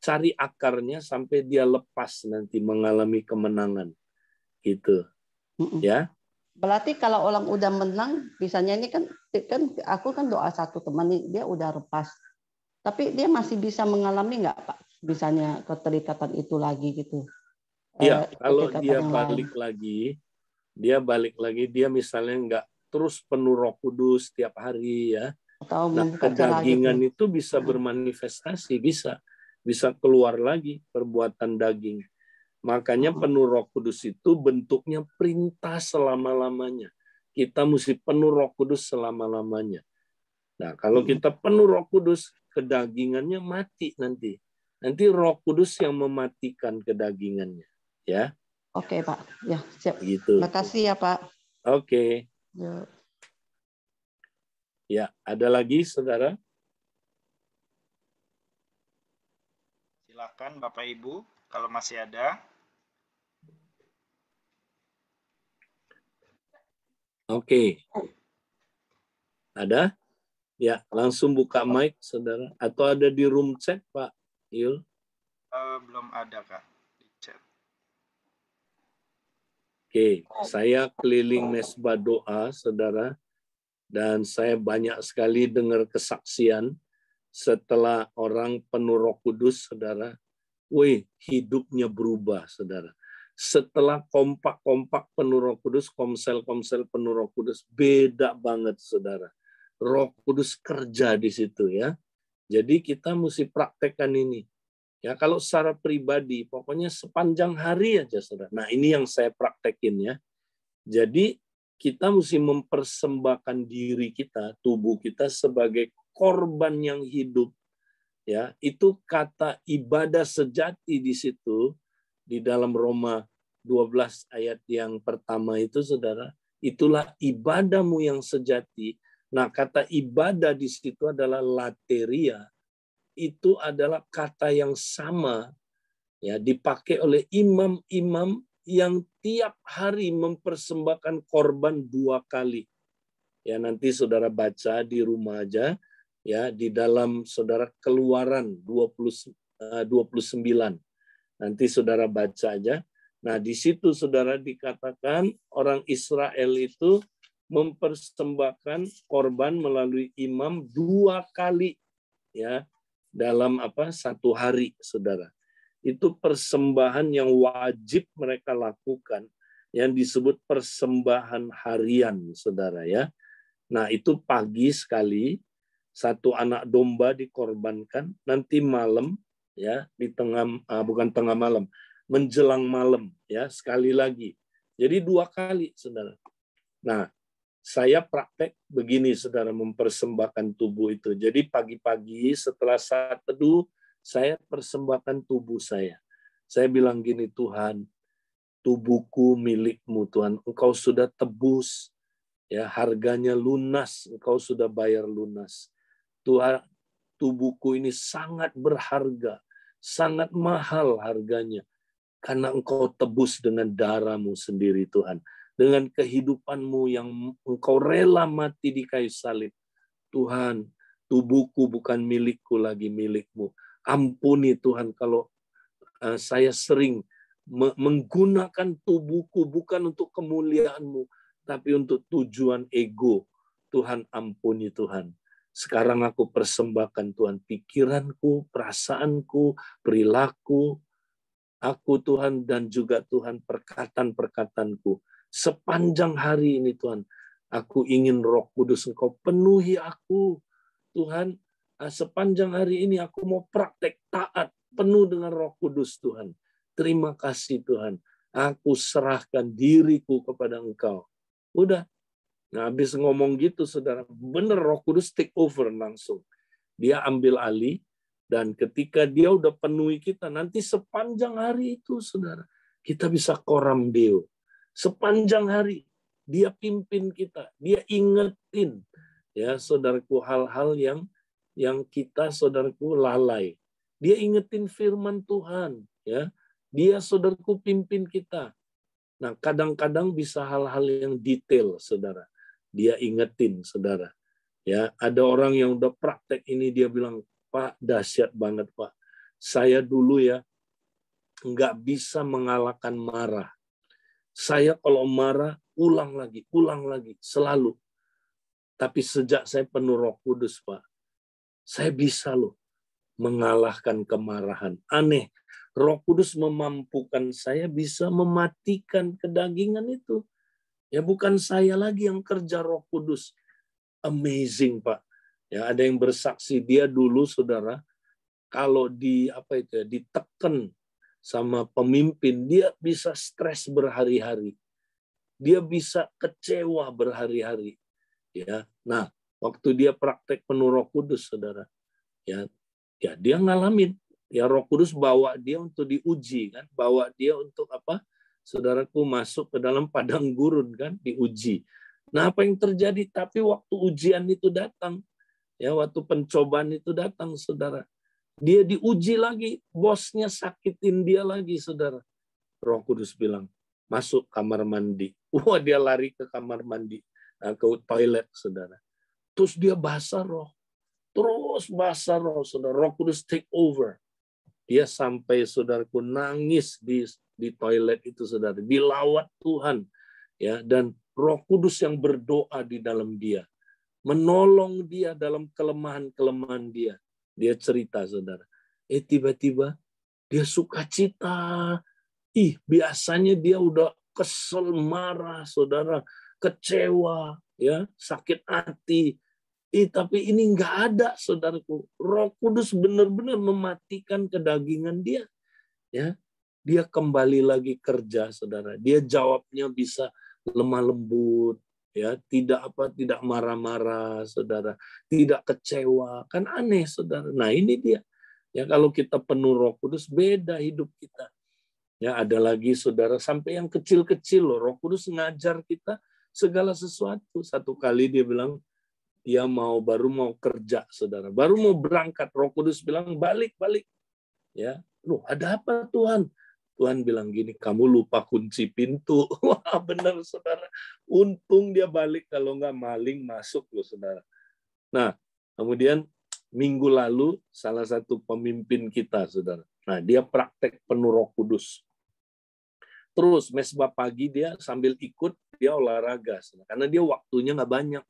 cari akarnya sampai dia lepas nanti mengalami kemenangan. Gitu. Ya. Berarti kalau orang udah menang, misalnya ini kan aku kan doa satu teman nih, dia udah lepas. Tapi dia masih bisa mengalami nggak Pak? Misalnya keterikatan itu lagi gitu. Iya, kalau dia balik lagi, dia misalnya nggak terus penuh Roh Kudus tiap hari ya. Atau nah, kedagingan gitu. itu bisa bermanifestasi, bisa keluar lagi perbuatan daging. Makanya penuh Roh Kudus itu bentuknya perintah selama-lamanya. Kita mesti penuh Roh Kudus selama-lamanya. Nah, kalau kita penuh Roh Kudus, kedagingannya mati nanti. Nanti Roh Kudus yang mematikan kedagingannya, ya. Oke, Pak. Ya, siap. Gitu. Terima kasih ya, Pak. Oke. Ya, ada lagi, Saudara? Silakan Bapak Ibu, kalau masih ada. Oke. Ada? Ya, langsung buka mic, Saudara. Atau ada di room chat, Pak Yul? Belum ada, Kak, di chat. Oke, saya keliling mesbah doa, Saudara. Dan saya banyak sekali dengar kesaksian setelah orang penuh Roh Kudus, Saudara. Hidupnya berubah, Saudara. Setelah kompak-kompak penuh Roh Kudus, komsel-komsel penuh Roh Kudus, beda banget, Saudara. Roh Kudus kerja di situ ya. Jadi kita mesti praktekkan ini. Ya, kalau secara pribadi, pokoknya sepanjang hari aja, Saudara. Nah, ini yang saya praktekin ya. Jadi kita mesti mempersembahkan diri kita, tubuh kita sebagai korban yang hidup. Ya, itu kata ibadah sejati di situ di dalam Roma 12 ayat yang pertama itu, Saudara, itulah ibadahmu yang sejati. Nah, kata ibadah di situ adalah lateria. Itu adalah kata yang sama ya dipakai oleh imam-imam yang tiap hari mempersembahkan korban 2 kali. Ya, nanti Saudara baca di rumah aja ya, di dalam Saudara Keluaran 29. Nanti Saudara baca aja. Nah, di situ Saudara dikatakan orang Israel itu mempersembahkan korban melalui imam 2 kali ya dalam 1 hari, Saudara. Itu persembahan yang wajib mereka lakukan yang disebut persembahan harian, Saudara ya. Nah, itu pagi sekali 1 anak domba dikorbankan, nanti malam ya di bukan tengah malam, menjelang malam ya sekali lagi. Jadi 2 kali, Saudara. Nah, saya praktek begini, Saudara, mempersembahkan tubuh itu. Jadi pagi-pagi setelah saat teduh, saya persembahkan tubuh saya. Saya bilang gini, Tuhan, tubuhku milikmu, Tuhan. Engkau sudah tebus, ya harganya lunas, Engkau sudah bayar lunas. Tuhan, tubuhku ini sangat berharga, sangat mahal harganya. Karena Engkau tebus dengan darah-Mu sendiri, Tuhan. Dengan kehidupan-Mu yang Engkau rela mati di kayu salib. Tuhan, tubuhku bukan milikku lagi, milik-Mu. Ampuni Tuhan kalau saya sering menggunakan tubuhku bukan untuk kemuliaan-Mu, tapi untuk tujuan ego. Tuhan, ampuni Tuhan. Sekarang aku persembahkan Tuhan pikiranku, perasaanku, perilaku, aku Tuhan dan juga Tuhan perkataan-perkataanku. Sepanjang hari ini Tuhan, aku ingin Roh Kudus Engkau penuhi aku. Tuhan, sepanjang hari ini aku mau praktek taat penuh dengan Roh Kudus Tuhan. Terima kasih Tuhan. Aku serahkan diriku kepada Engkau. Udah. Nah, habis ngomong gitu, saudara, bener Roh Kudus take over langsung. Dia ambil alih, dan ketika dia udah penuhi kita, nanti sepanjang hari itu, saudara, kita bisa koram Deo. Sepanjang hari, dia pimpin kita, dia ingetin, ya saudaraku, hal-hal yang kita, saudaraku, lalai. Dia ingetin firman Tuhan, ya. Dia, saudaraku, pimpin kita. Nah, kadang-kadang bisa hal-hal yang detail, saudara. Dia ingetin, saudara. Ya, ada orang yang udah praktek ini, dia bilang, Pak, dahsyat banget, Pak. Saya dulu ya, nggak bisa mengalahkan marah. Saya kalau marah, ulang lagi, selalu. Tapi sejak saya penuh Roh Kudus, Pak, saya bisa loh mengalahkan kemarahan. Aneh, Roh Kudus memampukan saya bisa mematikan kedagingan itu. Ya bukan saya lagi yang kerja, Roh Kudus. Amazing, Pak. Ya, ada yang bersaksi dia dulu, saudara, kalau ditekan sama pemimpin, dia bisa stres berhari-hari. Dia bisa kecewa berhari-hari. Ya. Nah, waktu dia praktek penuh Roh Kudus, saudara, ya dia ngalamin. Ya Roh Kudus bawa dia untuk diuji, kan? Bawa dia untuk apa? Saudaraku, masuk ke dalam padang gurun, kan? Diuji. Nah, apa yang terjadi? Tapi waktu ujian itu datang, ya waktu pencobaan itu datang, saudara, dia diuji lagi, bosnya sakitin dia lagi, saudara. Roh Kudus bilang, masuk kamar mandi. Wah, dia lari ke kamar mandi, ke toilet, saudara. Terus dia basah roh. Terus basah roh, saudara. Roh Kudus take over. Dia sampai, saudaraku, nangis di toilet itu, saudara. Dilawat Tuhan, ya, dan Roh Kudus yang berdoa di dalam dia, menolong dia dalam kelemahan-kelemahan dia. Dia cerita, saudara. Tiba-tiba dia sukacita. Biasanya dia udah kesel, marah, saudara, kecewa, ya, sakit hati. Tapi ini nggak ada, saudaraku. Roh Kudus benar-benar mematikan kedagingan dia. Ya, dia kembali lagi kerja, saudara. Dia jawabnya bisa lemah lembut, ya, tidak marah-marah, saudara, tidak kecewa. Kan aneh, saudara. Nah, ini dia. Ya, kalau kita penuh Roh Kudus, beda hidup kita. Ya, ada lagi, saudara, sampai yang kecil-kecil loh. Roh Kudus ngajar kita segala sesuatu. Satu kali dia bilang, dia baru mau kerja, saudara. Baru mau berangkat, Roh Kudus bilang, balik. Ya, loh, ada apa Tuhan? Tuhan bilang gini, kamu lupa kunci pintu. Wah, benar, saudara. Untung dia balik, kalau nggak maling masuk loh, saudara. Nah, kemudian minggu lalu salah satu pemimpin kita, saudara. Nah, dia praktek penuh Roh Kudus. Terus mesbah pagi dia sambil ikut, dia olahraga, saudara. Karena dia waktunya nggak banyak.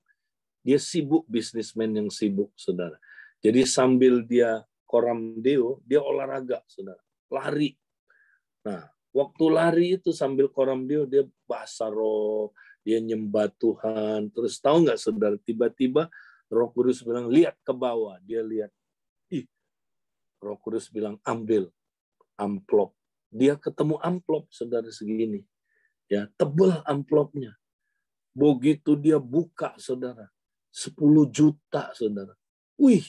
Dia sibuk, bisnismen yang sibuk, saudara. Jadi sambil dia koram Deo, dia olahraga, saudara. Lari. Nah, waktu lari itu sambil koram Deo, dia basah roh, dia nyembah Tuhan. Terus tahu nggak, saudara, tiba-tiba Roh Kudus bilang, lihat ke bawah. Dia lihat. Roh Kudus bilang, ambil amplop. Dia ketemu amplop, saudara, segini. Ya, tebal amplopnya. Begitu dia buka, saudara, 10 juta, saudara. Wih,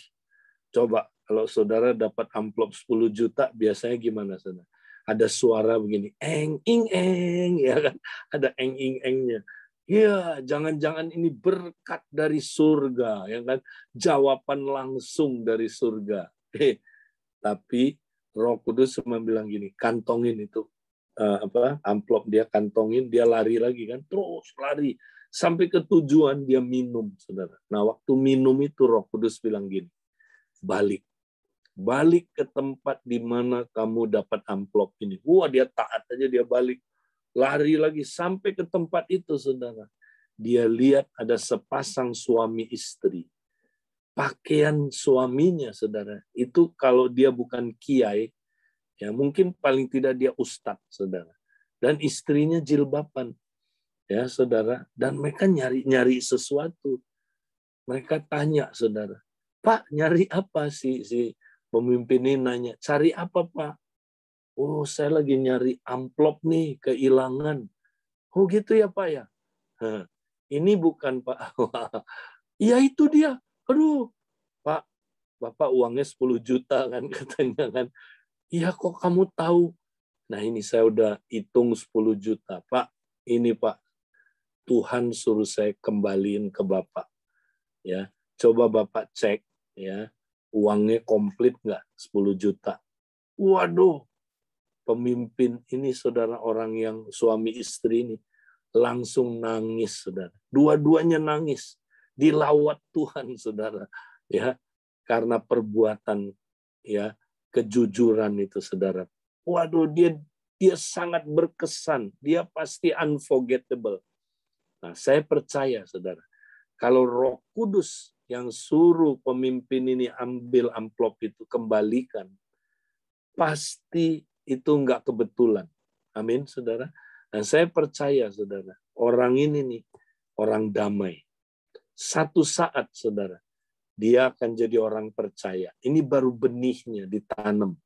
coba kalau saudara dapat amplop 10 juta, biasanya gimana, saudara? Ada suara begini, eng, ing, eng, ya kan? Ada eng, ing, engnya. Ya, jangan-jangan ini berkat dari surga, ya kan? Jawaban langsung dari surga. Tapi Roh Kudus cuma bilang gini, kantongin itu, amplop, dia kantongin, dia lari lagi, kan? Terus lari. Sampai ke tujuan dia minum, saudara. Nah, waktu minum itu Roh Kudus bilang gini, balik ke tempat di mana kamu dapat amplop ini. Wah, dia taat aja, dia balik. Lari lagi sampai ke tempat itu, saudara. Dia lihat ada sepasang suami istri. Pakaian suaminya, saudara, itu kalau dia bukan kiai, Ya, mungkin paling tidak dia ustadz, saudara. Dan istrinya jilbaban, ya saudara. Dan mereka nyari sesuatu. Mereka tanya, saudara, Pak, nyari apa sih? Si pemimpin ini nanya, cari apa, Pak? Oh, saya lagi nyari amplop nih, kehilangan. Oh gitu ya, Pak ya? Ini bukan, Pak. Iya itu dia. Aduh, Pak, Bapak uangnya 10 juta kan katanya kan. Iya kok kamu tahu? Nah ini saya udah hitung 10 juta. Pak, ini Pak, Tuhan suruh saya kembaliin ke Bapak. Ya, coba Bapak cek ya, uangnya komplit nggak 10 juta. Waduh, pemimpin ini saudara, orang yang suami istri ini langsung nangis, saudara. Dua-duanya nangis. Dilawat Tuhan, saudara. Ya, karena perbuatan ya kejujuran itu, saudara. Waduh, dia sangat berkesan. Dia pasti unforgettable. Nah, saya percaya, saudara, kalau Roh Kudus yang suruh pemimpin ini ambil amplop itu, kembalikan, pasti itu enggak kebetulan. Amin, saudara. Dan saya percaya, saudara, orang ini nih, orang damai. Satu saat, saudara, dia akan jadi orang percaya. Ini baru benihnya ditanam.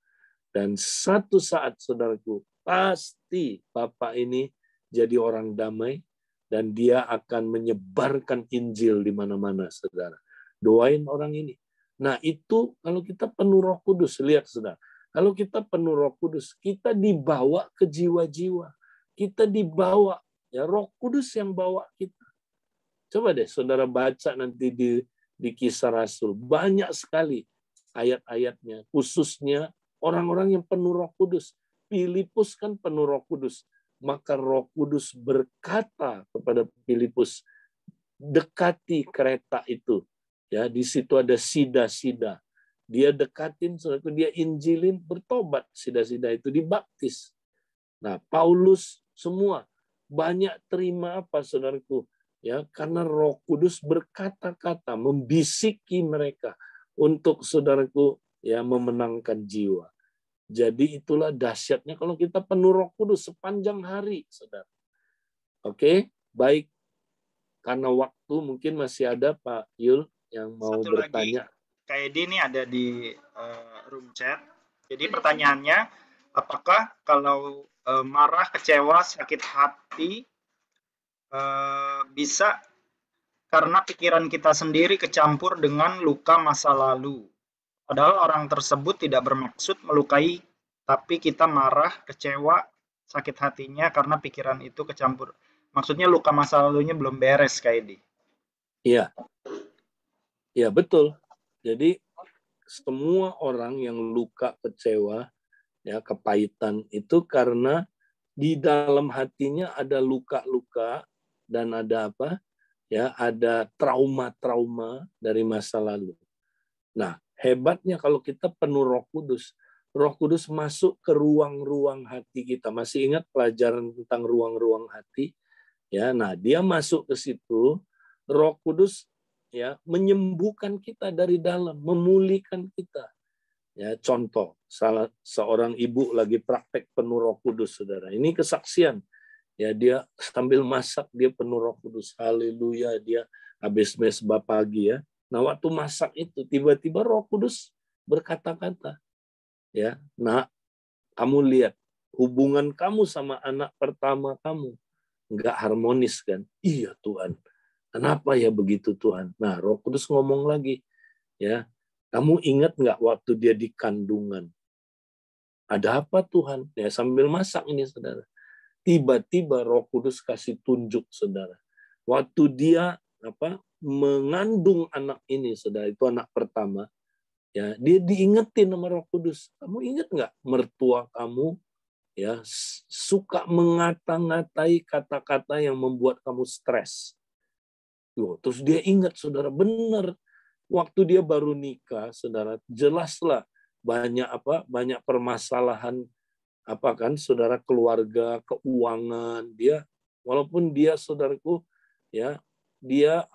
Dan satu saat, saudaraku, pasti Bapak ini jadi orang damai, dan dia akan menyebarkan Injil di mana-mana, saudara. Doain orang ini. Nah, itu kalau kita penuh Roh Kudus, lihat, saudara. Kalau kita penuh Roh Kudus, kita dibawa ke jiwa-jiwa. Kita dibawa, ya Roh Kudus yang bawa kita. Coba deh saudara baca nanti di Kisah Rasul. Banyak sekali ayat-ayatnya, khususnya orang-orang yang penuh Roh Kudus. Filipus kan penuh Roh Kudus. Maka Roh Kudus berkata kepada Filipus, dekati kereta itu. Ya, di situ ada sida-sida. Dia dekatin, saudaraku, dia injilin, bertobat, sida-sida itu dibaptis. Nah, Paulus semua banyak terima apa, saudaraku? Ya, karena Roh Kudus berkata-kata, membisiki mereka untuk, saudaraku, ya memenangkan jiwa. Jadi itulah dahsyatnya kalau kita penuh Roh Kudus sepanjang hari, saudara. Oke, baik. Karena waktu mungkin masih ada Pak Yul yang mau Satu bertanya. Lagi. Kak Edi ini ada di room chat. Jadi pertanyaannya, apakah kalau marah, kecewa, sakit hati bisa karena pikiran kita sendiri kecampur dengan luka masa lalu? Padahal orang tersebut tidak bermaksud melukai, tapi kita marah, kecewa, sakit hatinya karena pikiran itu kecampur. Maksudnya luka masa lalunya belum beres, Kak Edi. Iya. Ya, betul. Jadi semua orang yang luka, kecewa, ya kepahitan itu karena di dalam hatinya ada luka-luka dan ada apa? Ya, ada trauma-trauma dari masa lalu. Nah, hebatnya kalau kita penuh Roh Kudus, Roh Kudus masuk ke ruang-ruang hati kita. Masih ingat pelajaran tentang ruang-ruang hati? Ya, nah dia masuk ke situ, Roh Kudus ya menyembuhkan kita dari dalam, memulihkan kita. Ya, contoh, seorang ibu lagi praktek penuh Roh Kudus, saudara. Ini kesaksian. Ya, dia sambil masak dia penuh Roh Kudus. Haleluya, dia habis mesbah pagi ya. Nah, waktu masak itu tiba-tiba Roh Kudus berkata-kata. Ya, nah, kamu lihat hubungan kamu sama anak pertama kamu nggak harmonis kan? Iya Tuhan. Kenapa ya begitu Tuhan? Nah, Roh Kudus ngomong lagi, ya. Kamu ingat nggak waktu dia di kandungan? Ada apa Tuhan? Ya sambil masak ini, saudara. Tiba-tiba Roh Kudus kasih tunjuk, saudara. Waktu dia mengandung anak ini, saudara, itu anak pertama, ya dia diingetin sama Roh Kudus. Kamu ingat nggak mertua kamu? Ya, suka mengata-ngatai kata-kata yang membuat kamu stres. Terus dia ingat, saudara, benar waktu dia baru nikah, saudara, jelaslah banyak permasalahan kan, saudara, keluarga, keuangan. Dia walaupun dia, saudaraku, ya dia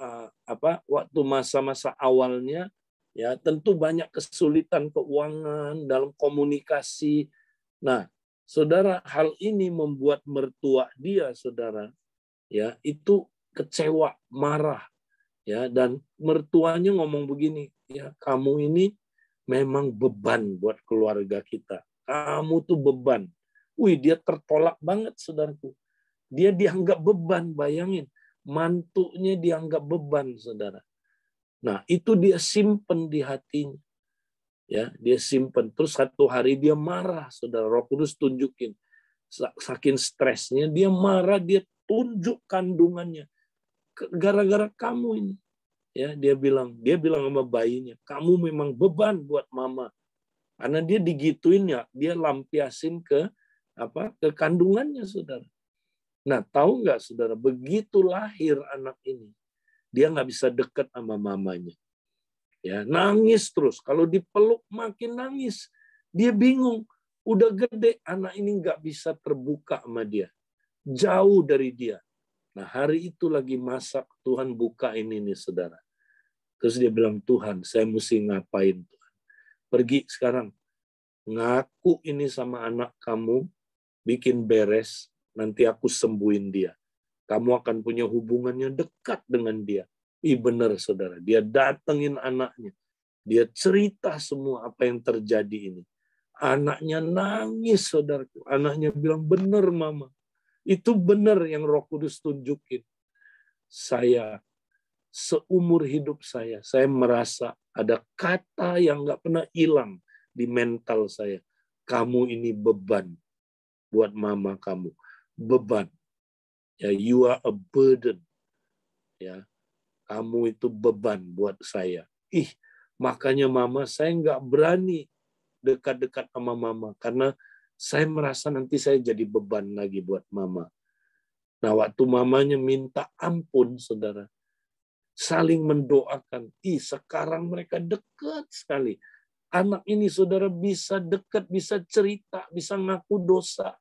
waktu masa-masa awalnya ya tentu banyak kesulitan keuangan dalam komunikasi. Nah, saudara, hal ini membuat mertua dia, saudara, ya, itu kecewa, marah, ya, dan mertuanya ngomong begini, ya, kamu ini memang beban buat keluarga kita. Kamu tuh beban. Wih, dia tertolak banget, saudaraku. Dia dianggap beban, bayangin. Mantunya dianggap beban, saudara. Nah, itu dia simpen di hatinya. Ya, dia simpen. Terus satu hari dia marah, saudara. Roh Kudus tunjukin. Saking stresnya, dia marah, dia tunjuk kandungannya. Gara-gara kamu ini. Ya, dia bilang sama bayinya, kamu memang beban buat mama. Karena dia digituin ya, dia lampiasin ke kandungannya, saudara. Nah, tahu nggak, saudara, begitu lahir anak ini, dia nggak bisa dekat sama mamanya. Ya, nangis terus. Kalau dipeluk makin nangis. Dia bingung. Udah gede, anak ini nggak bisa terbuka sama dia. Jauh dari dia. Nah, hari itu lagi masak, Tuhan buka ini nih, saudara. Terus dia bilang, Tuhan, saya mesti ngapain, Tuhan? Pergi sekarang. Ngaku ini sama anak kamu, bikin beres, nanti aku sembuhin dia. Kamu akan punya hubungannya dekat dengan dia. Benar, saudara. Dia datengin anaknya. Dia cerita semua apa yang terjadi ini. Anaknya nangis, saudaraku. Anaknya bilang, benar, Mama. Itu benar yang Roh Kudus tunjukin. Saya, seumur hidup saya merasa ada kata yang nggak pernah hilang di mental saya. Kamu ini beban buat mama kamu. Beban. Ya, you are a burden. Ya, kamu itu beban buat saya. Makanya mama, saya nggak berani dekat-dekat sama mama. Karena saya merasa nanti saya jadi beban lagi buat mama. Nah, waktu mamanya minta ampun, saudara, saling mendoakan. Sekarang mereka dekat sekali. Anak ini, saudara, bisa dekat, bisa cerita, bisa ngaku dosa,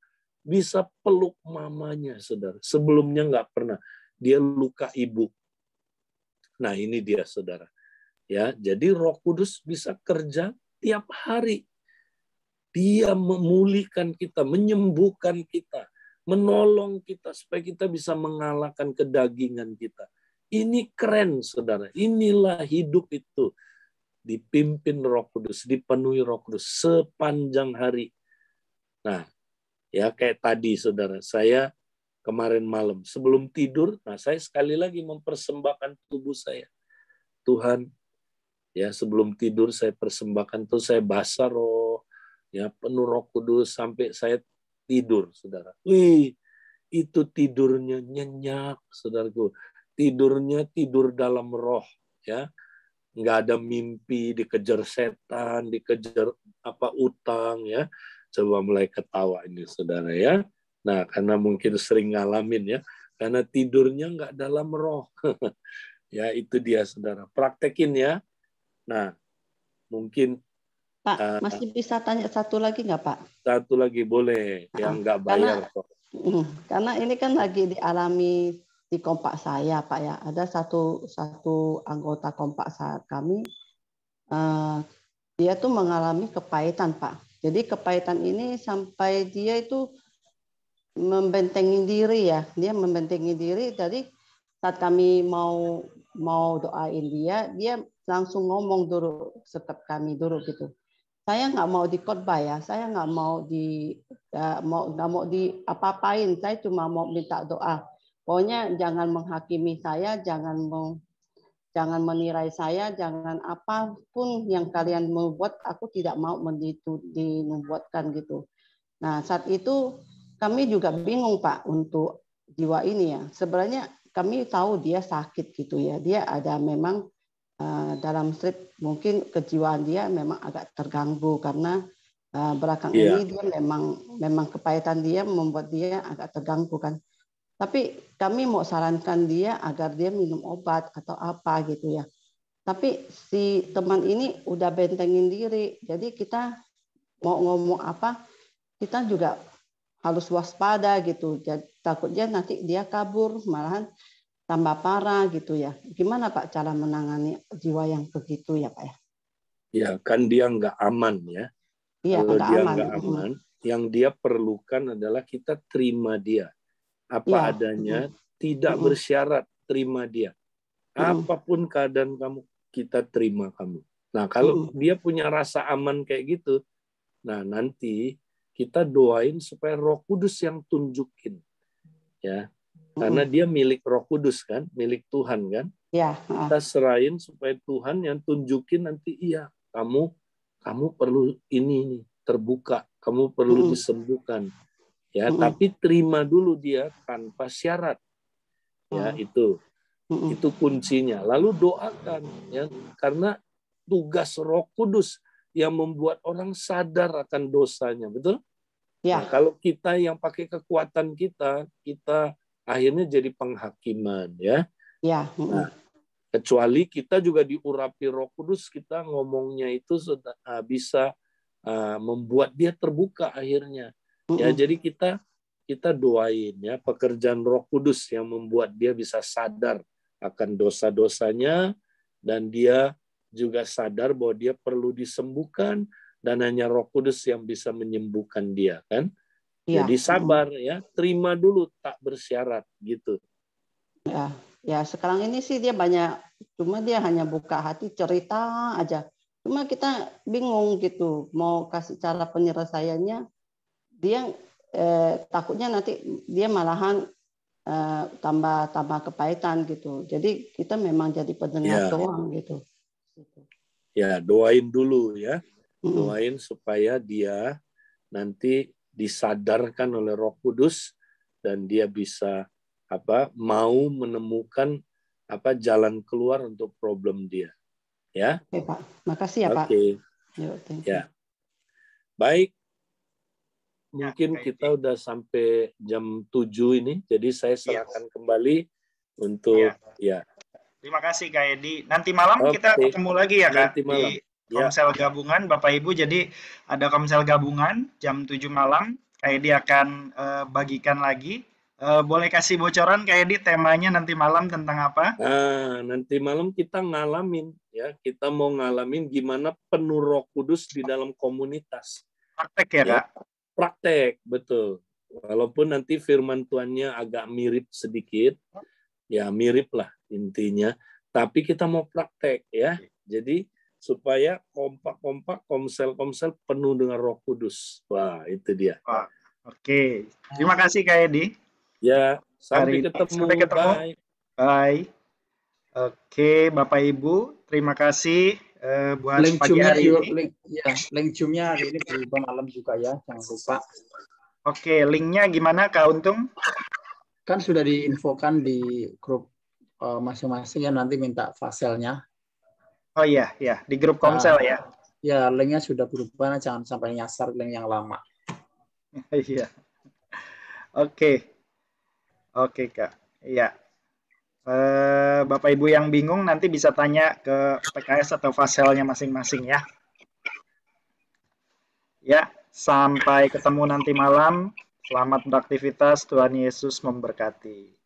bisa peluk mamanya, saudara. Sebelumnya nggak pernah. Dia luka ibu. Nah, ini dia, saudara. Ya, jadi Roh Kudus bisa kerja tiap hari. Dia memulihkan kita, menyembuhkan kita, menolong kita supaya kita bisa mengalahkan kedagingan kita. Ini keren, saudara. Inilah hidup itu. Dipimpin Roh Kudus, dipenuhi Roh Kudus sepanjang hari. Nah, ya kayak tadi, saudara, saya kemarin malam sebelum tidur, nah saya sekali lagi mempersembahkan tubuh saya. Tuhan, ya sebelum tidur saya persembahkan, tuh saya basah roh, ya penuh Roh Kudus sampai saya tidur, saudara. Itu tidurnya nyenyak, saudaraku. Tidurnya tidur dalam roh, ya. Nggak ada mimpi, dikejar setan, dikejar utang, ya. Coba mulai ketawa ini, saudara, ya. Nah, karena mungkin sering ngalamin, ya. Karena tidurnya nggak dalam roh. Ya, itu dia, saudara. Praktekin, ya. Nah, mungkin Pak, masih bisa tanya satu lagi nggak, Pak? Satu lagi boleh, yang nggak bayar kok. Karena ini kan lagi dialami di kompak saya, Pak, ya. Ada satu anggota kompak kami, dia tuh mengalami kepahitan, Pak. Jadi kepahitan ini sampai dia itu membentengi diri, ya. Dia membentengi diri. Jadi saat kami mau doain dia langsung ngomong dulu, setiap kami dulu gitu. Saya nggak mau dikhotbah, ya. Saya nggak mau apa-apain. Saya cuma mau minta doa. Pokoknya jangan menghakimi saya, jangan menilai saya, jangan apapun yang kalian membuat, aku tidak mau membuatkan gitu. Nah, saat itu kami juga bingung, Pak, untuk jiwa ini, ya. Sebenarnya kami tahu dia sakit gitu, ya. Dia ada memang dalam strip, mungkin kejiwaan dia memang agak terganggu karena belakang ini dia memang kepahitan dia membuat dia agak terganggu kan. Tapi kami mau sarankan dia agar dia minum obat atau apa gitu, ya. Tapi si teman ini udah bentengin diri, jadi kita mau ngomong apa kita juga harus waspada gitu. Jadi, takutnya nanti dia kabur, malahan tambah parah gitu, ya. Gimana Pak cara menangani jiwa yang begitu, ya Pak, ya? Ya kan dia nggak aman, ya. Iya, Kalau dia aman. nggak aman, Yang dia perlukan adalah kita terima dia. Apa adanya, tidak bersyarat, terima dia. Apapun keadaan kamu, kita terima kamu. Nah, kalau dia punya rasa aman kayak gitu, nah nanti kita doain supaya Roh Kudus yang tunjukin. Ya. Karena dia milik Roh Kudus kan, milik Tuhan kan. Ya. Kita serahin supaya Tuhan yang tunjukin nanti, iya, kamu perlu ini terbuka, kamu perlu disembuhkan. Ya, tapi terima dulu dia tanpa syarat. Ya, itu kuncinya. Lalu doakan ya, karena tugas Roh Kudus yang membuat orang sadar akan dosanya, betul? Ya. Nah, kalau kita yang pakai kekuatan kita akhirnya jadi penghakiman ya. Ya. Nah, kecuali kita juga diurapi Roh Kudus, kita ngomongnya itu sudah bisa membuat dia terbuka akhirnya. Ya, jadi kita doain ya pekerjaan Roh Kudus yang membuat dia bisa sadar akan dosa-dosanya, dan dia juga sadar bahwa dia perlu disembuhkan, dan hanya Roh Kudus yang bisa menyembuhkan dia kan. Ya. Jadi sabar ya, terima dulu tak bersyarat gitu. Ya sekarang ini sih dia banyak, cuma dia hanya buka hati cerita aja. Cuma kita bingung gitu mau kasih cara penyelesaiannya. Dia takutnya nanti dia malahan tambah kepahitan gitu. Jadi kita memang jadi pendengar doang gitu. Ya, doain dulu ya. Doain supaya dia nanti disadarkan oleh Roh Kudus dan dia bisa mau menemukan jalan keluar untuk problem dia. Ya. Oke, Pak. Makasih ya, Pak. Oke. Yuk, ya. Baik. Mungkin kita udah sampai jam 7 ini, jadi saya serahkan kembali untuk ya. Terima kasih Kak Edi. Nanti malam kita ketemu lagi ya Kak di Komsel Gabungan Bapak Ibu. Jadi ada Komsel Gabungan jam 7 malam. Kak Edi akan bagikan lagi. Boleh kasih bocoran Kak Edi temanya nanti malam tentang apa? Nah, nanti malam kita ngalamin ya. Kita mau ngalamin gimana penuh Roh Kudus di dalam komunitas. Praktek ya Kak? Praktek, betul. Walaupun nanti firman Tuhannya agak mirip sedikit, ya mirip lah intinya. Tapi kita mau praktek ya. Jadi supaya kompak-kompak, komsel-komsel penuh dengan Roh Kudus. Wah, itu dia. Oke. Terima kasih Kak Edi. Ya, sampai ketemu. Bye. Bye. Oke, Bapak Ibu, terima kasih buat link pagi hari ini. Link Zoom-nya hari ini berubah malam juga ya, jangan lupa. Oke, linknya gimana Kak Untung? Kan sudah diinfokan di grup masing-masing ya, nanti minta filenya. Oh iya, di grup Komsel ya. Ya, linknya sudah berubah, jangan sampai nyasar link yang lama. Iya. Oke Kak. Iya. Bapak Ibu yang bingung nanti bisa tanya ke PKS atau faselnya masing-masing ya. Ya, sampai ketemu nanti malam. Selamat beraktivitas. Tuhan Yesus memberkati.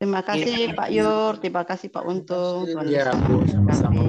Terima kasih Pak Yur, terima kasih Pak Untung. Ya, Bu, sama-sama.